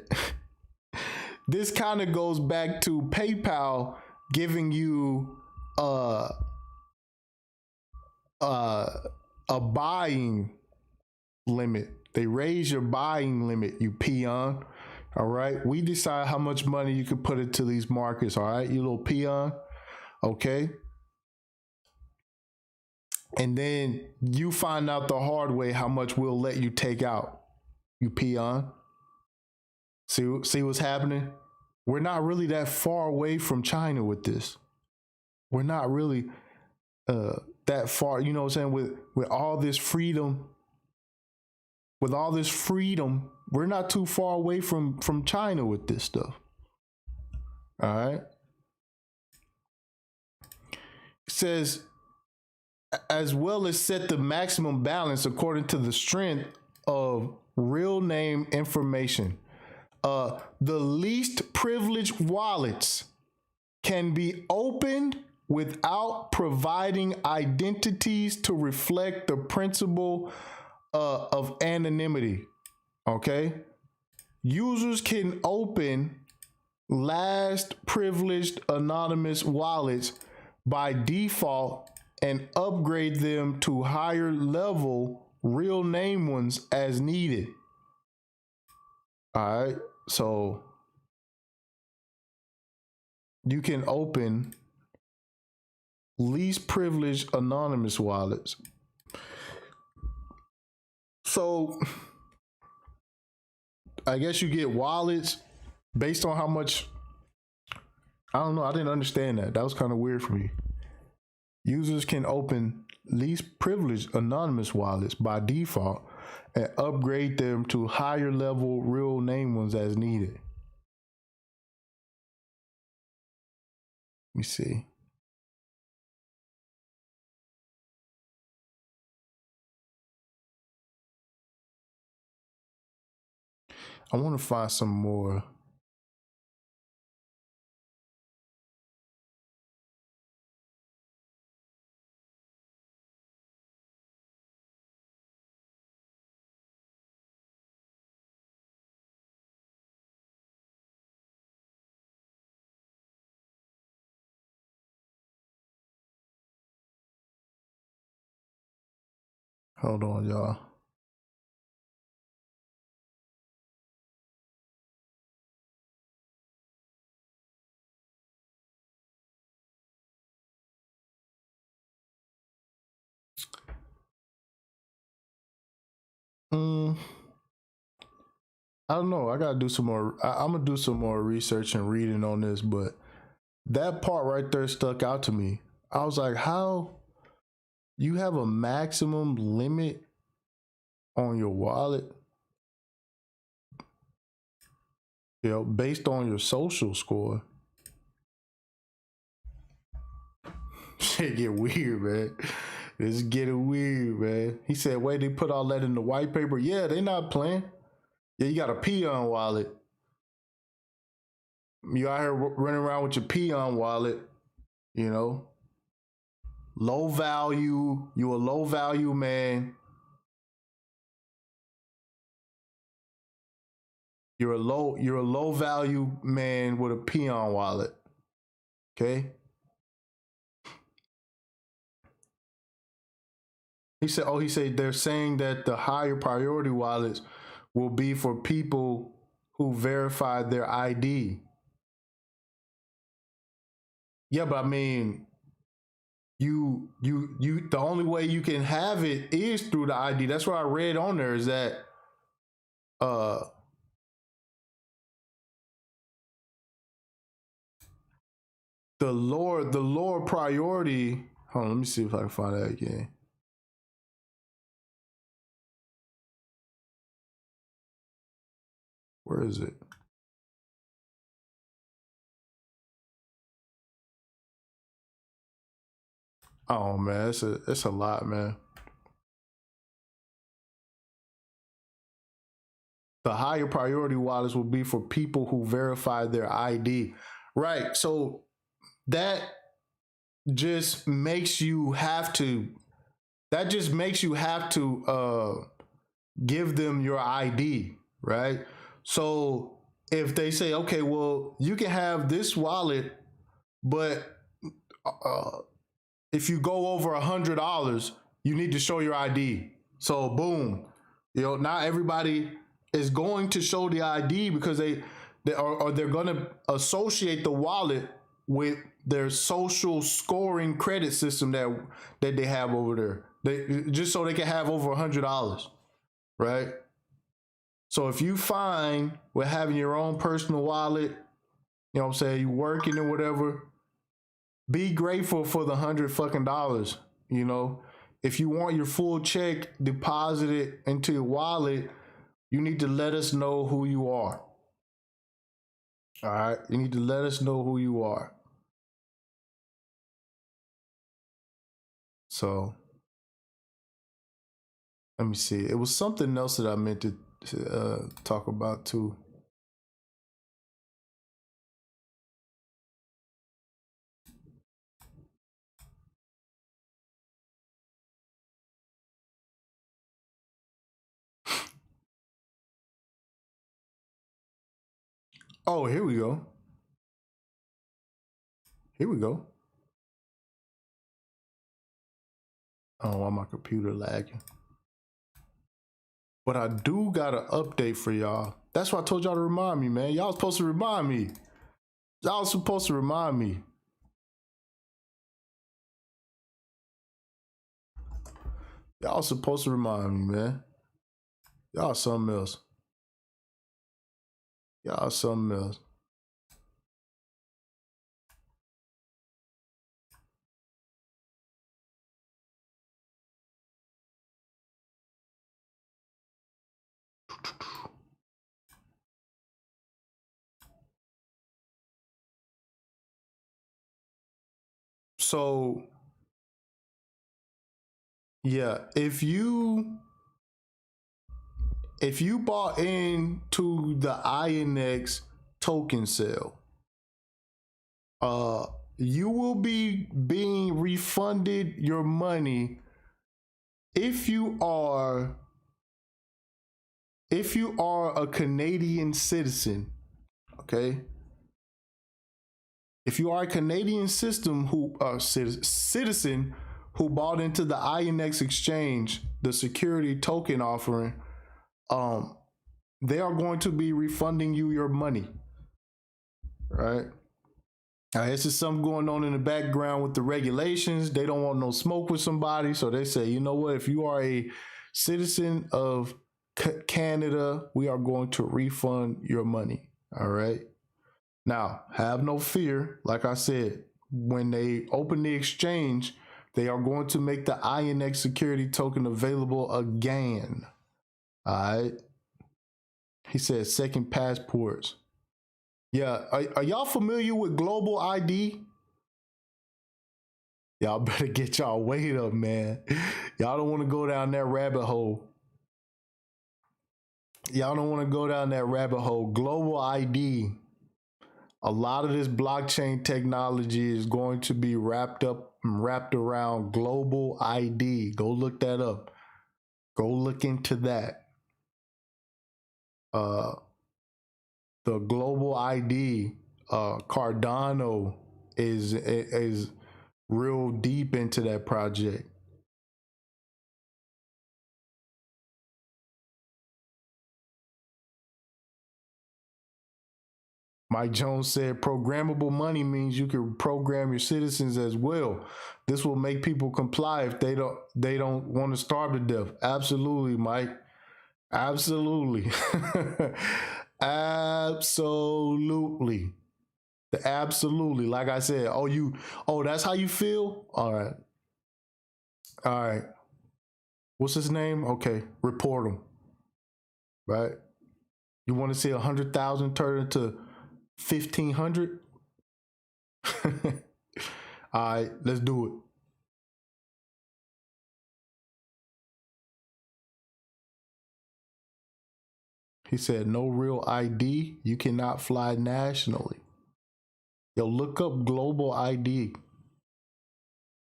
This kind of goes back to PayPal giving you a buying limit. They raise your buying limit, you peon. All right. We decide how much money you can put into these markets. All right, you little peon. Okay. and then you find out the hard way how much we'll let you take out. You peon. See what's happening? We're not really that far away from China with this. We're not really that far, you know what I'm saying? With all this freedom, we're not too far away from China with this stuff. All right. It says, as well as set the maximum balance according to the strength of real name information. The least privileged wallets can be opened without providing identities to reflect the principle of anonymity. Okay? Users can open last privileged anonymous wallets by default and upgrade them to higher level real name ones as needed. All right, so you can open least privileged anonymous wallets. So I guess you get wallets based on how much. I don't know. I didn't understand that. That was kind of weird for me. Users can open least privileged anonymous wallets by default and upgrade them to higher level real name ones as needed. Let me see. I want to find some more. Hold on, y'all. I don't know. I gotta do some more. I'm gonna do some more research and reading on this, but that part right there stuck out to me. I was like, how you have a maximum limit on your wallet, you know, based on your social score. Shit get weird, man. It's getting weird, man. He said, wait, they put all that in the white paper? Yeah, they not playing. Yeah, you got a peon wallet. You out here running around with your peon wallet, you know. Low value. You a low value man. You're a low value man with a peon wallet. Okay. He said they're saying that the higher priority wallets will be for people who verified their ID. Yeah, but I mean, you the only way you can have it is through the ID. That's what I read on there, is that the lower priority. Hold on, let me see if I can find that again. Where is it? Oh man, it's a lot, man. The higher priority wallets will be for people who verified their ID. Right. So that just makes you have to give them your ID, right? So if they say, okay, well, you can have this wallet, but if you go over $100, you need to show your ID. So boom, you know, not everybody is going to show the ID because they're going to associate the wallet with their social scoring credit system that they have over there. They just so they can have over $100, right? So if you find with having your own personal wallet, you know what I'm saying, you working or whatever, be grateful for the $100 you know. If you want your full check deposited into your wallet, you need to let us know who you are. All right, you need to let us know who you are. So let me see. It was something else that I meant to talk about too. Oh, here we go. Here we go. Oh, why my computer lagging? But I do got an update for y'all. That's why I told y'all to remind me, man. Y'all supposed to remind me. Y'all supposed to remind me. Y'all supposed to remind me, man. Y'all something else. Y'all something else. So yeah, if you bought into the INX token sale, you will be being refunded your money if you are a Canadian citizen. Okay, if you are a Canadian citizen who bought into the INX exchange, the security token offering, they are going to be refunding you your money. Right? Now, this is something going on in the background with the regulations. They don't want no smoke with somebody, so they say, you know what? If you are a citizen of Canada, we are going to refund your money. All right. Now, have no fear. Like I said, when they open the exchange, they are going to make the INX security token available again. All right. He said second passports. Yeah. Are y'all familiar with Global ID? Y'all better get y'all weight up, man. Y'all don't want to go down that rabbit hole. Y'all don't want to go down that rabbit hole. Global ID. A lot of this blockchain technology is going to be wrapped around Global ID. Go look that up. Go look into that. The Global ID, Cardano is real deep into that project. Mike Jones said programmable money means you can program your citizens as well. This will make people comply if they don't want to starve to death. Absolutely, Mike. Absolutely. Absolutely. Absolutely. Like I said, that's how you feel? All right. All right. What's his name? Okay. Report him. Right. You want to see 100,000 turn into 1,500? All right, let's do it. He said, no real ID. You cannot fly nationally. Yo, look up Global ID.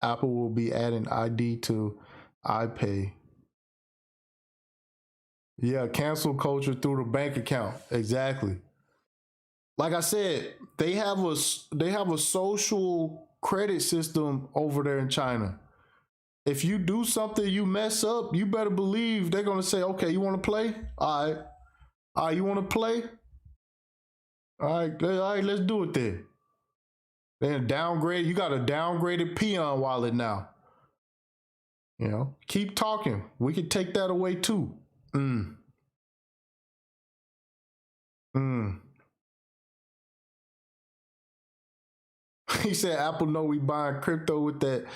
Apple will be adding ID to iPay. Yeah, cancel culture through the bank account. Exactly. Like I said, they have a social credit system over there in China. If you do something, you mess up, you better believe they're gonna say, okay, you wanna play? All right, you wanna play? All right, let's do it then. Then downgrade. You got a downgraded Peon wallet now. You know, keep talking. We could take that away too. He said Apple know we buying crypto with that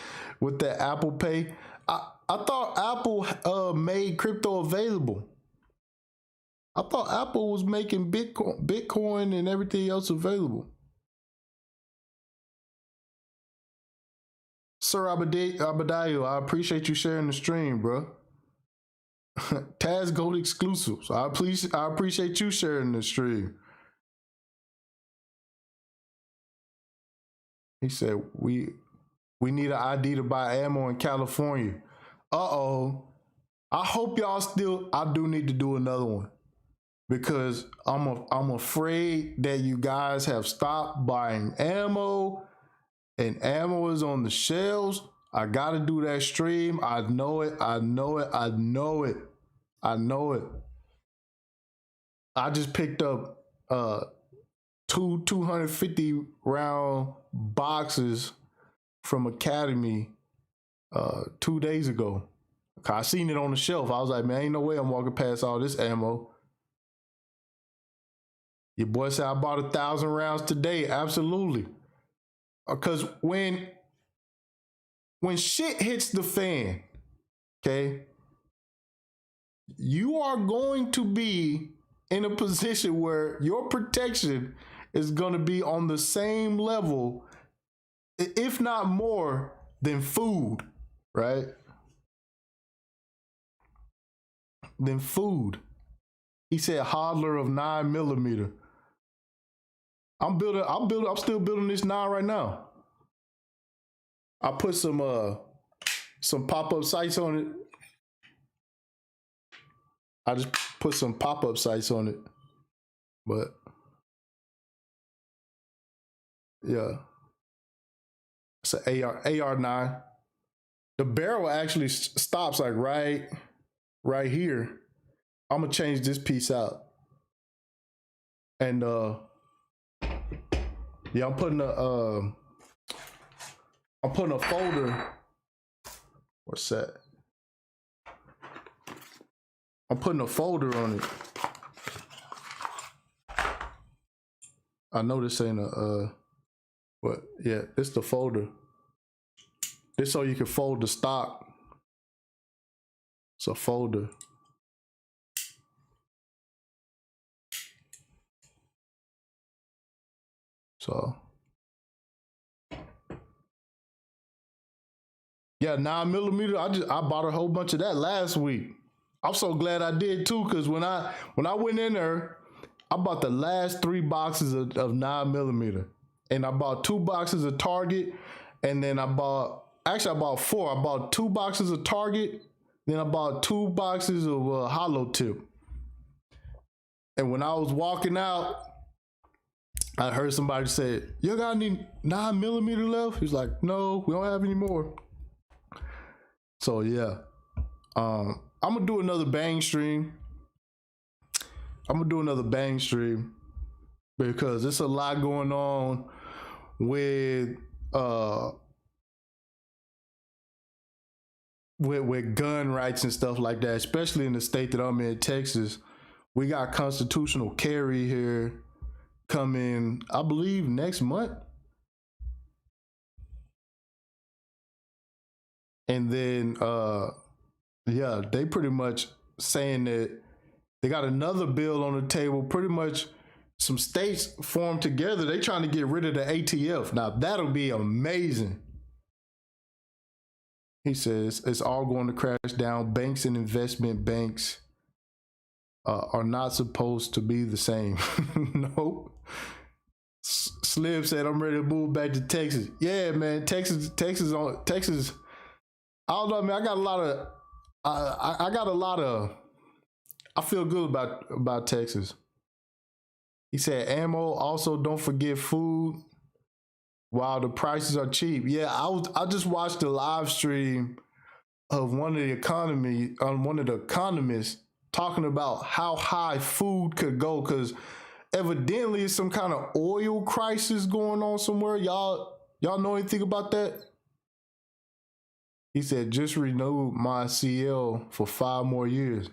Apple Pay. I thought Apple made crypto available. I thought Apple was making Bitcoin and everything else available. Sir Abadayo, I appreciate you sharing the stream, bro. Taz Gold exclusive. So I appreciate you sharing the stream. He said we need an ID to buy ammo in California. Uh-oh. I hope y'all still. I do need to do another one because I'm afraid that you guys have stopped buying ammo and ammo is on the shelves. I gotta do that stream. I know it. I just picked up two 250 round boxes from Academy 2 days ago. I seen it on the shelf. I was like, man, ain't no way I'm walking past all this ammo. Your boy said I bought 1,000 rounds today. Absolutely. Because when shit hits the fan, okay, you are going to be in a position where your protection is going to be on the same level, if not more, than food, right? Than food. He said hodler of 9mm. I'm still building this 9 right now. I put some pop-up sights on it. I just put some pop-up sights on it. But yeah. It's an AR9. The barrel actually stops like right here. I'm gonna change this piece out. And yeah, I'm putting a folder. What's that? I'm putting a folder on it. I know this ain't but yeah, it's the folder. This so you can fold the stock. It's a folder. So yeah, 9mm. I bought a whole bunch of that last week. I'm so glad I did too, because when I went in there, I bought the last 3 boxes of 9mm, and I bought 2 boxes of Target, and then I bought 4. I bought 2 boxes of Target, then I bought 2 boxes of Hollow Tip. And when I was walking out, I heard somebody say, "You got any 9mm left?" He's like, "No, we don't have any more." So yeah, I'm gonna do another bang stream. Because there's a lot going on with gun rights and stuff like that, especially in the state that I'm in, Texas. We got constitutional carry here coming, I believe, next month. And then yeah, they pretty much saying that they got another bill on the table. Pretty much some states formed together. They trying to get rid of the ATF. Now that'll be amazing. He says it's all going to crash down. Banks and investment banks are not supposed to be the same. Nope. Slim said, "I'm ready to move back to Texas." Yeah, man, Texas. I don't know, man. I got a lot of. I feel good about Texas. He said, "Ammo. Also, don't forget food. While the prices are cheap." Yeah, I just watched the live stream of one of the economists talking about how high food could go, because evidently it's some kind of oil crisis going on somewhere. Y'all Y'all know anything about that? He said, just renewed my CL for 5 more years.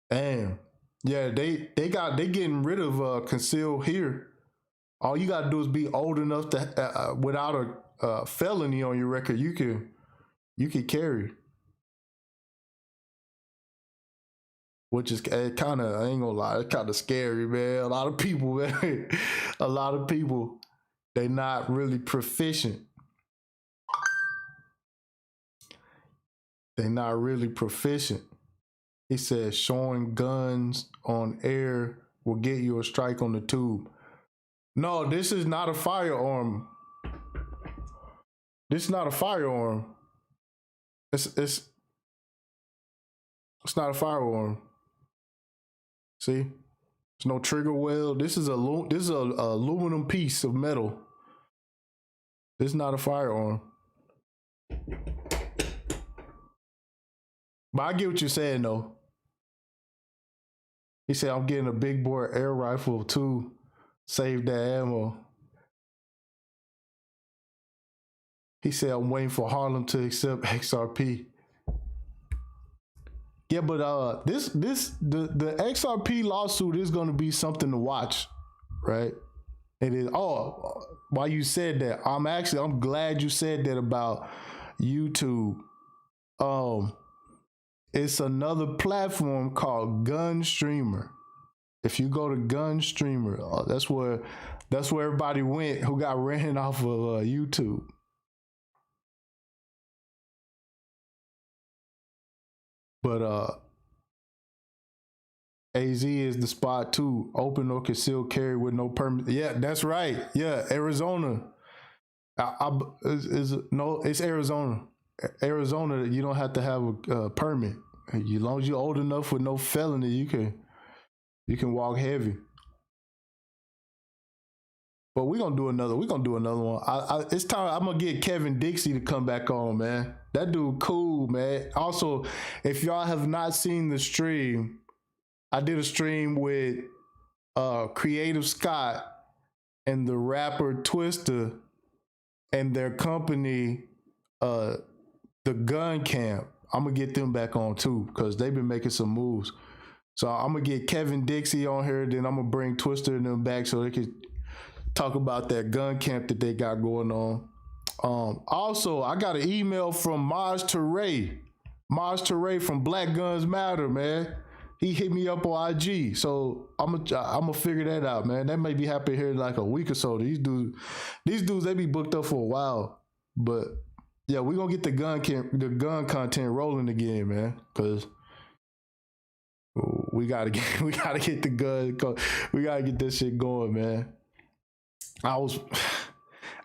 Damn. Yeah, they getting rid of conceal here. All you gotta do is be old enough to without a felony on your record, you can carry. Which is kind of, I ain't gonna lie, it's kind of scary, man. A lot of people, man, they not really proficient. They not really proficient. He says showing guns on air will get you a strike on the tube. No, this is not a firearm. This is not a firearm. It's not a firearm. See, there's no trigger well. This is a aluminum piece of metal. This is not a firearm. But I get what you're saying though. He said, I'm getting a big bore air rifle too. Save that ammo. He said, I'm waiting for Harlem to accept XRP. Yeah, but the XRP lawsuit is going to be something to watch, right? It is. Oh, why you said that? I'm glad you said that about YouTube. It's another platform called Gunstreamer. If you go to Gunstreamer, that's where everybody went who got ran off of YouTube. But AZ is the spot too. Open or concealed carry with no permit. Yeah, that's right. Yeah, Arizona. It's Arizona. Arizona, you don't have to have a permit. As long as you're old enough with no felony, you can walk heavy. But we're gonna do another one. It's time. I'm gonna get Kevin Dixie to come back on, man. That dude cool, man. Also, if y'all have not seen the stream, I did a stream with Creative Scott and the rapper Twista and their company, the Gun Camp. I'm gonna get them back on too, because they've been making some moves. So I'm gonna get Kevin Dixie on here, then I'm gonna bring Twista and them back so they can talk about that gun camp that they got going on. Also, I got an email from Maj Toure. Maj Toure from Black Guns Matter, man. He hit me up on IG. So I'm gonna figure that out, man. That may be happening here in like a week or so. These dudes, they be booked up for a while. But yeah, we're gonna get the gun content rolling again, man. Cause we gotta get the gun. We gotta get this shit going, man. I was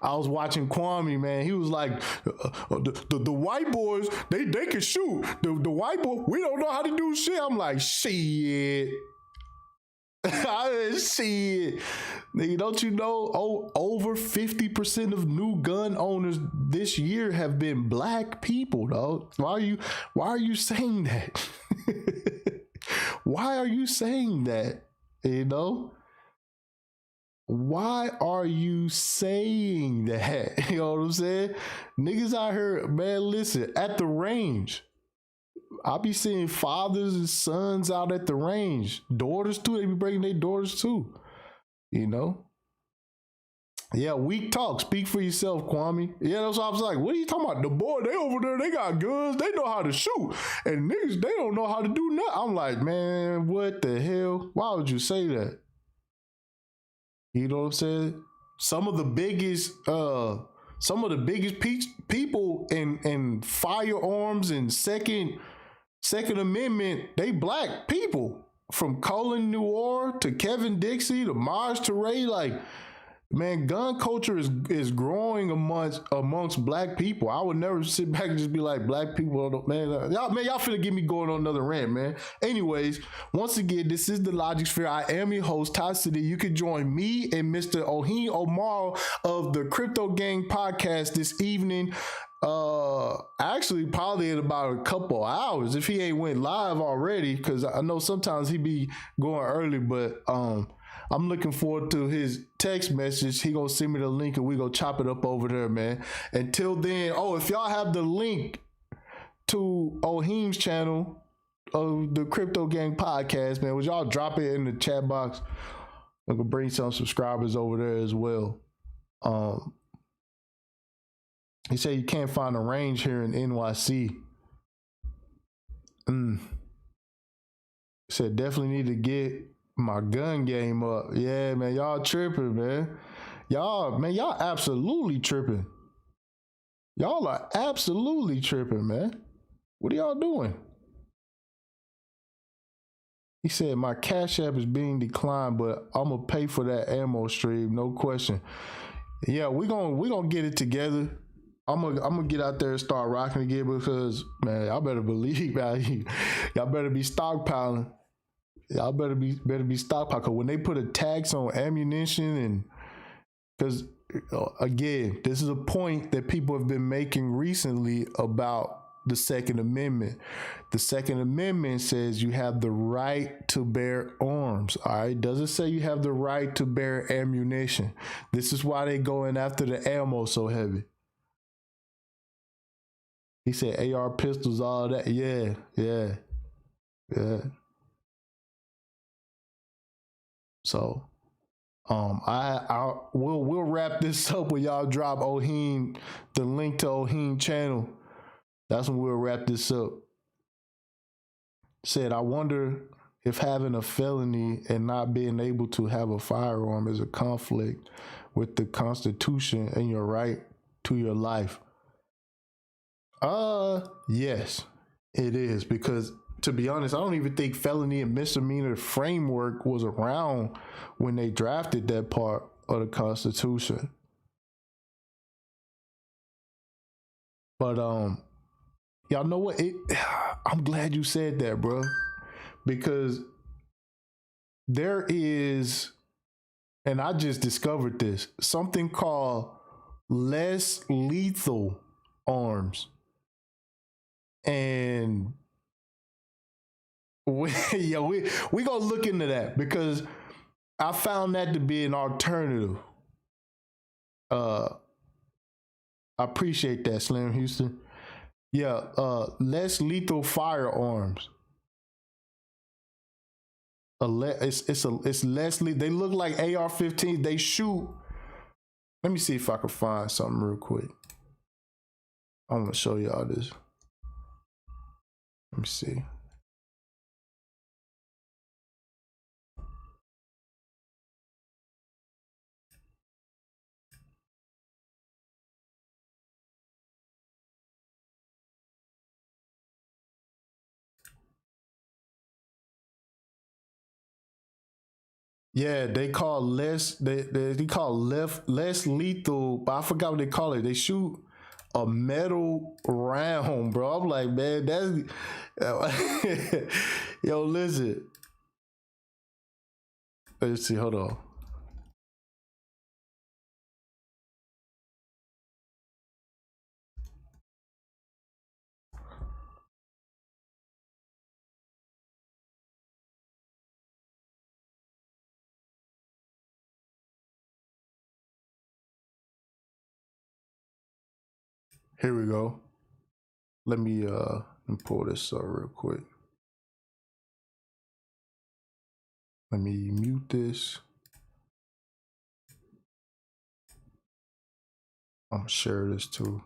watching Kwame, man. He was like, the white boys, they can shoot. The white boy, we don't know how to do shit. I'm like, shit. Shit. Nigga, don't you know over 50% of new gun owners this year have been black people, dog? Why are you saying that? Why are you saying that? You know? Why are you saying that? You know what I'm saying? Niggas out here, man, listen, at the range, I be seeing fathers and sons out at the range. Daughters too, they be bringing their daughters too. You know? Yeah, weak talk. Speak for yourself, Kwame. Yeah, that's what I was like. What are you talking about? The boy, they over there, they got guns. They know how to shoot. And niggas, they don't know how to do nothing. I'm like, man, what the hell? Why would you say that? You know what I'm saying? Some of the biggest people in firearms and Second Amendment, they black people. From Colin Noir to Kevin Dixie to Maj Toure, like, man, gun culture is growing amongst black people. I would never sit back and just be like, black people, man, y'all finna get me going on another rant, man. Anyways, once again, this is the Logic Sphere. I am your host, Todd City. You can join me and Mr. Ohin Omar of the Crypto Gang podcast this evening. Actually, probably in about a couple hours if he ain't went live already, because I know sometimes he be going early, but I'm looking forward to his text message. He gonna send me the link and we gonna chop it up over there, man. Until then, if y'all have the link to Ohim's channel of the Crypto Gang podcast, man, would y'all drop it in the chat box? I'm gonna bring some subscribers over there as well. He said you can't find a range here in NYC. Said definitely need to get my gun game up. Yeah, man, y'all tripping, man. Y'all absolutely tripping. Y'all are absolutely tripping, man. What are y'all doing? He said my Cash App is being declined, but I'm gonna pay for that ammo stream, no question. Yeah, we gonna get it together. I'm gonna get out there and start rocking again because, man, y'all better believe, man, y'all better be stockpiling. Y'all better be stockpiling. Cause when they put a tax on ammunition, and because again, this is a point that people have been making recently about the Second Amendment. The Second Amendment says you have the right to bear arms. All right, doesn't say you have the right to bear ammunition. This is why they going after the ammo so heavy. He said AR pistols, all that. Yeah. So, we'll wrap this up when y'all drop Ohim, the link to Ohim channel. That's when we'll wrap this up. Said, I wonder if having a felony and not being able to have a firearm is a conflict with the Constitution and your right to your life. Yes, it is, because to be honest, I don't even think felony and misdemeanor framework was around when they drafted that part of the Constitution. But y'all know what? I'm glad you said that, bro, because there is, and I just discovered this, something called less lethal arms. And we gonna look into that because I found that to be an alternative. I appreciate that, Slim Houston. Yeah, less lethal firearms. It's less lethal. They look like AR-15. They shoot. Let me see if I can find something real quick. I'm gonna show y'all this. Let me see. Yeah, they call less less lethal, but I forgot what they call it. They shoot a metal round, bro. I'm like, man, that's yo, listen. Let's see, hold on. Here we go. Let me pull this up real quick. Let me mute this. I'm gonna share this too.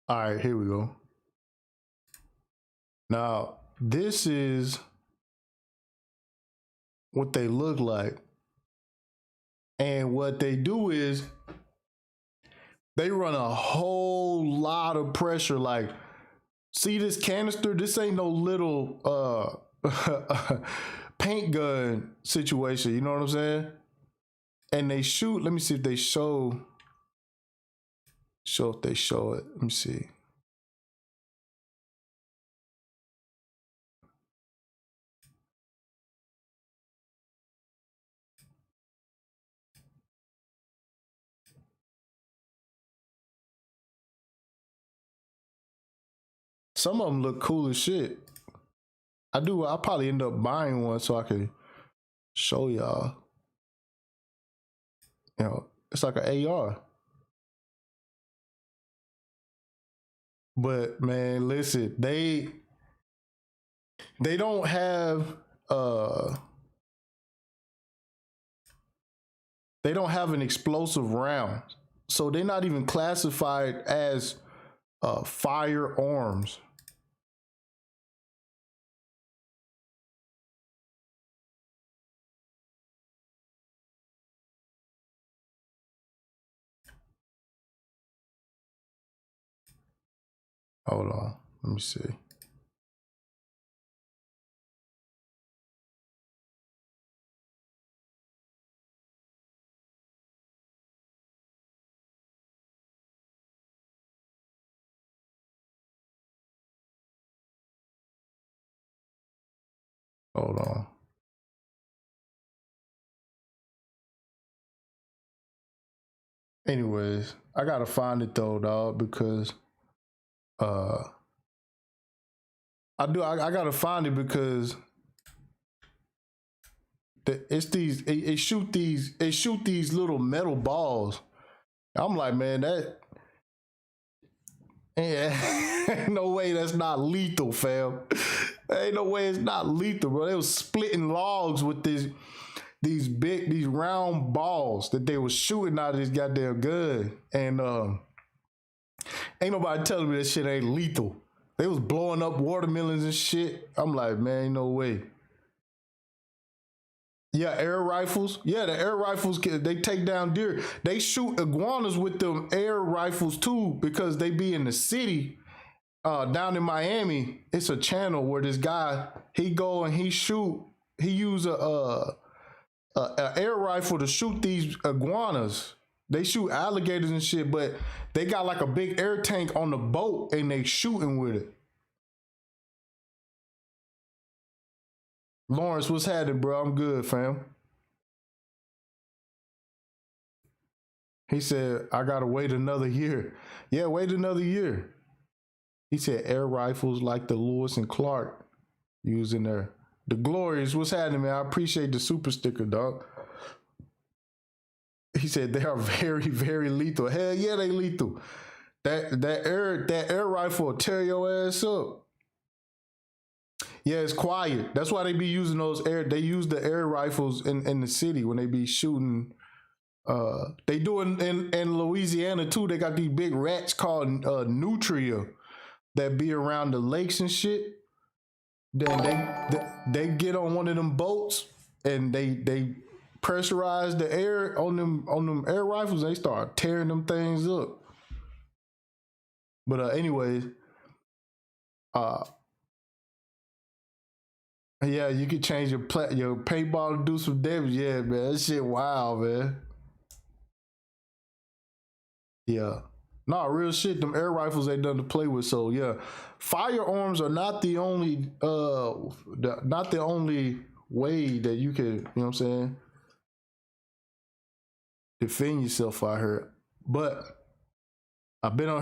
All right, here we go. Now, this is what they look like. And what they do is they run a whole lot of pressure. Like, see this canister? This ain't no little paint gun situation. You know what I'm saying? And they shoot. Let me see if they show if they show it. Let me see. some of them look cool as shit. I'll probably end up buying one so I can show y'all. You know, it's like an AR. But man, listen, they don't have an explosive round. So they're not even classified as firearms. Hold on, let me see. Hold on. Anyways, I gotta find it though, dog, because I gotta find it because it's these it shoot these little metal balls. I'm like, man, that ain't no way that's not lethal, fam. Ain't no way it's not lethal, bro. They was splitting logs with these round balls that they was shooting out of this goddamn gun. And ain't nobody telling me that shit ain't lethal. They was blowing up watermelons and shit. I'm like, man, ain't no way. Yeah, air rifles. Yeah, the air rifles, they take down deer. They shoot iguanas with them air rifles too because they be in the city. Down in Miami, it's a channel where this guy, he go and he use a air rifle to shoot these iguanas. They shoot alligators and shit, but they got like a big air tank on the boat and they shooting with it. Lawrence, what's happening, bro? I'm good, fam. He said, I gotta wait another year. Yeah, wait another year. He said air rifles like the Lewis and Clark using there. The Glorious, what's happening, man? I appreciate the super sticker, dog. He said they are very, very lethal. Hell yeah, they lethal. That air rifle will tear your ass up. Yeah, it's quiet. That's why they be using they use the air rifles in the city when they be shooting. They do in Louisiana too. They got these big rats called nutria that be around the lakes and shit. Then they get on one of them boats and they pressurize the air on them air rifles. They start tearing them things up. But anyways, yeah, you could change your paintball to do some damage. Yeah, man, that shit wild, man. Yeah. No, real shit. Them air rifles ain't done to play with. So yeah, firearms are not the only way that you can, you know what I'm saying, defend yourself out here. But I've been on here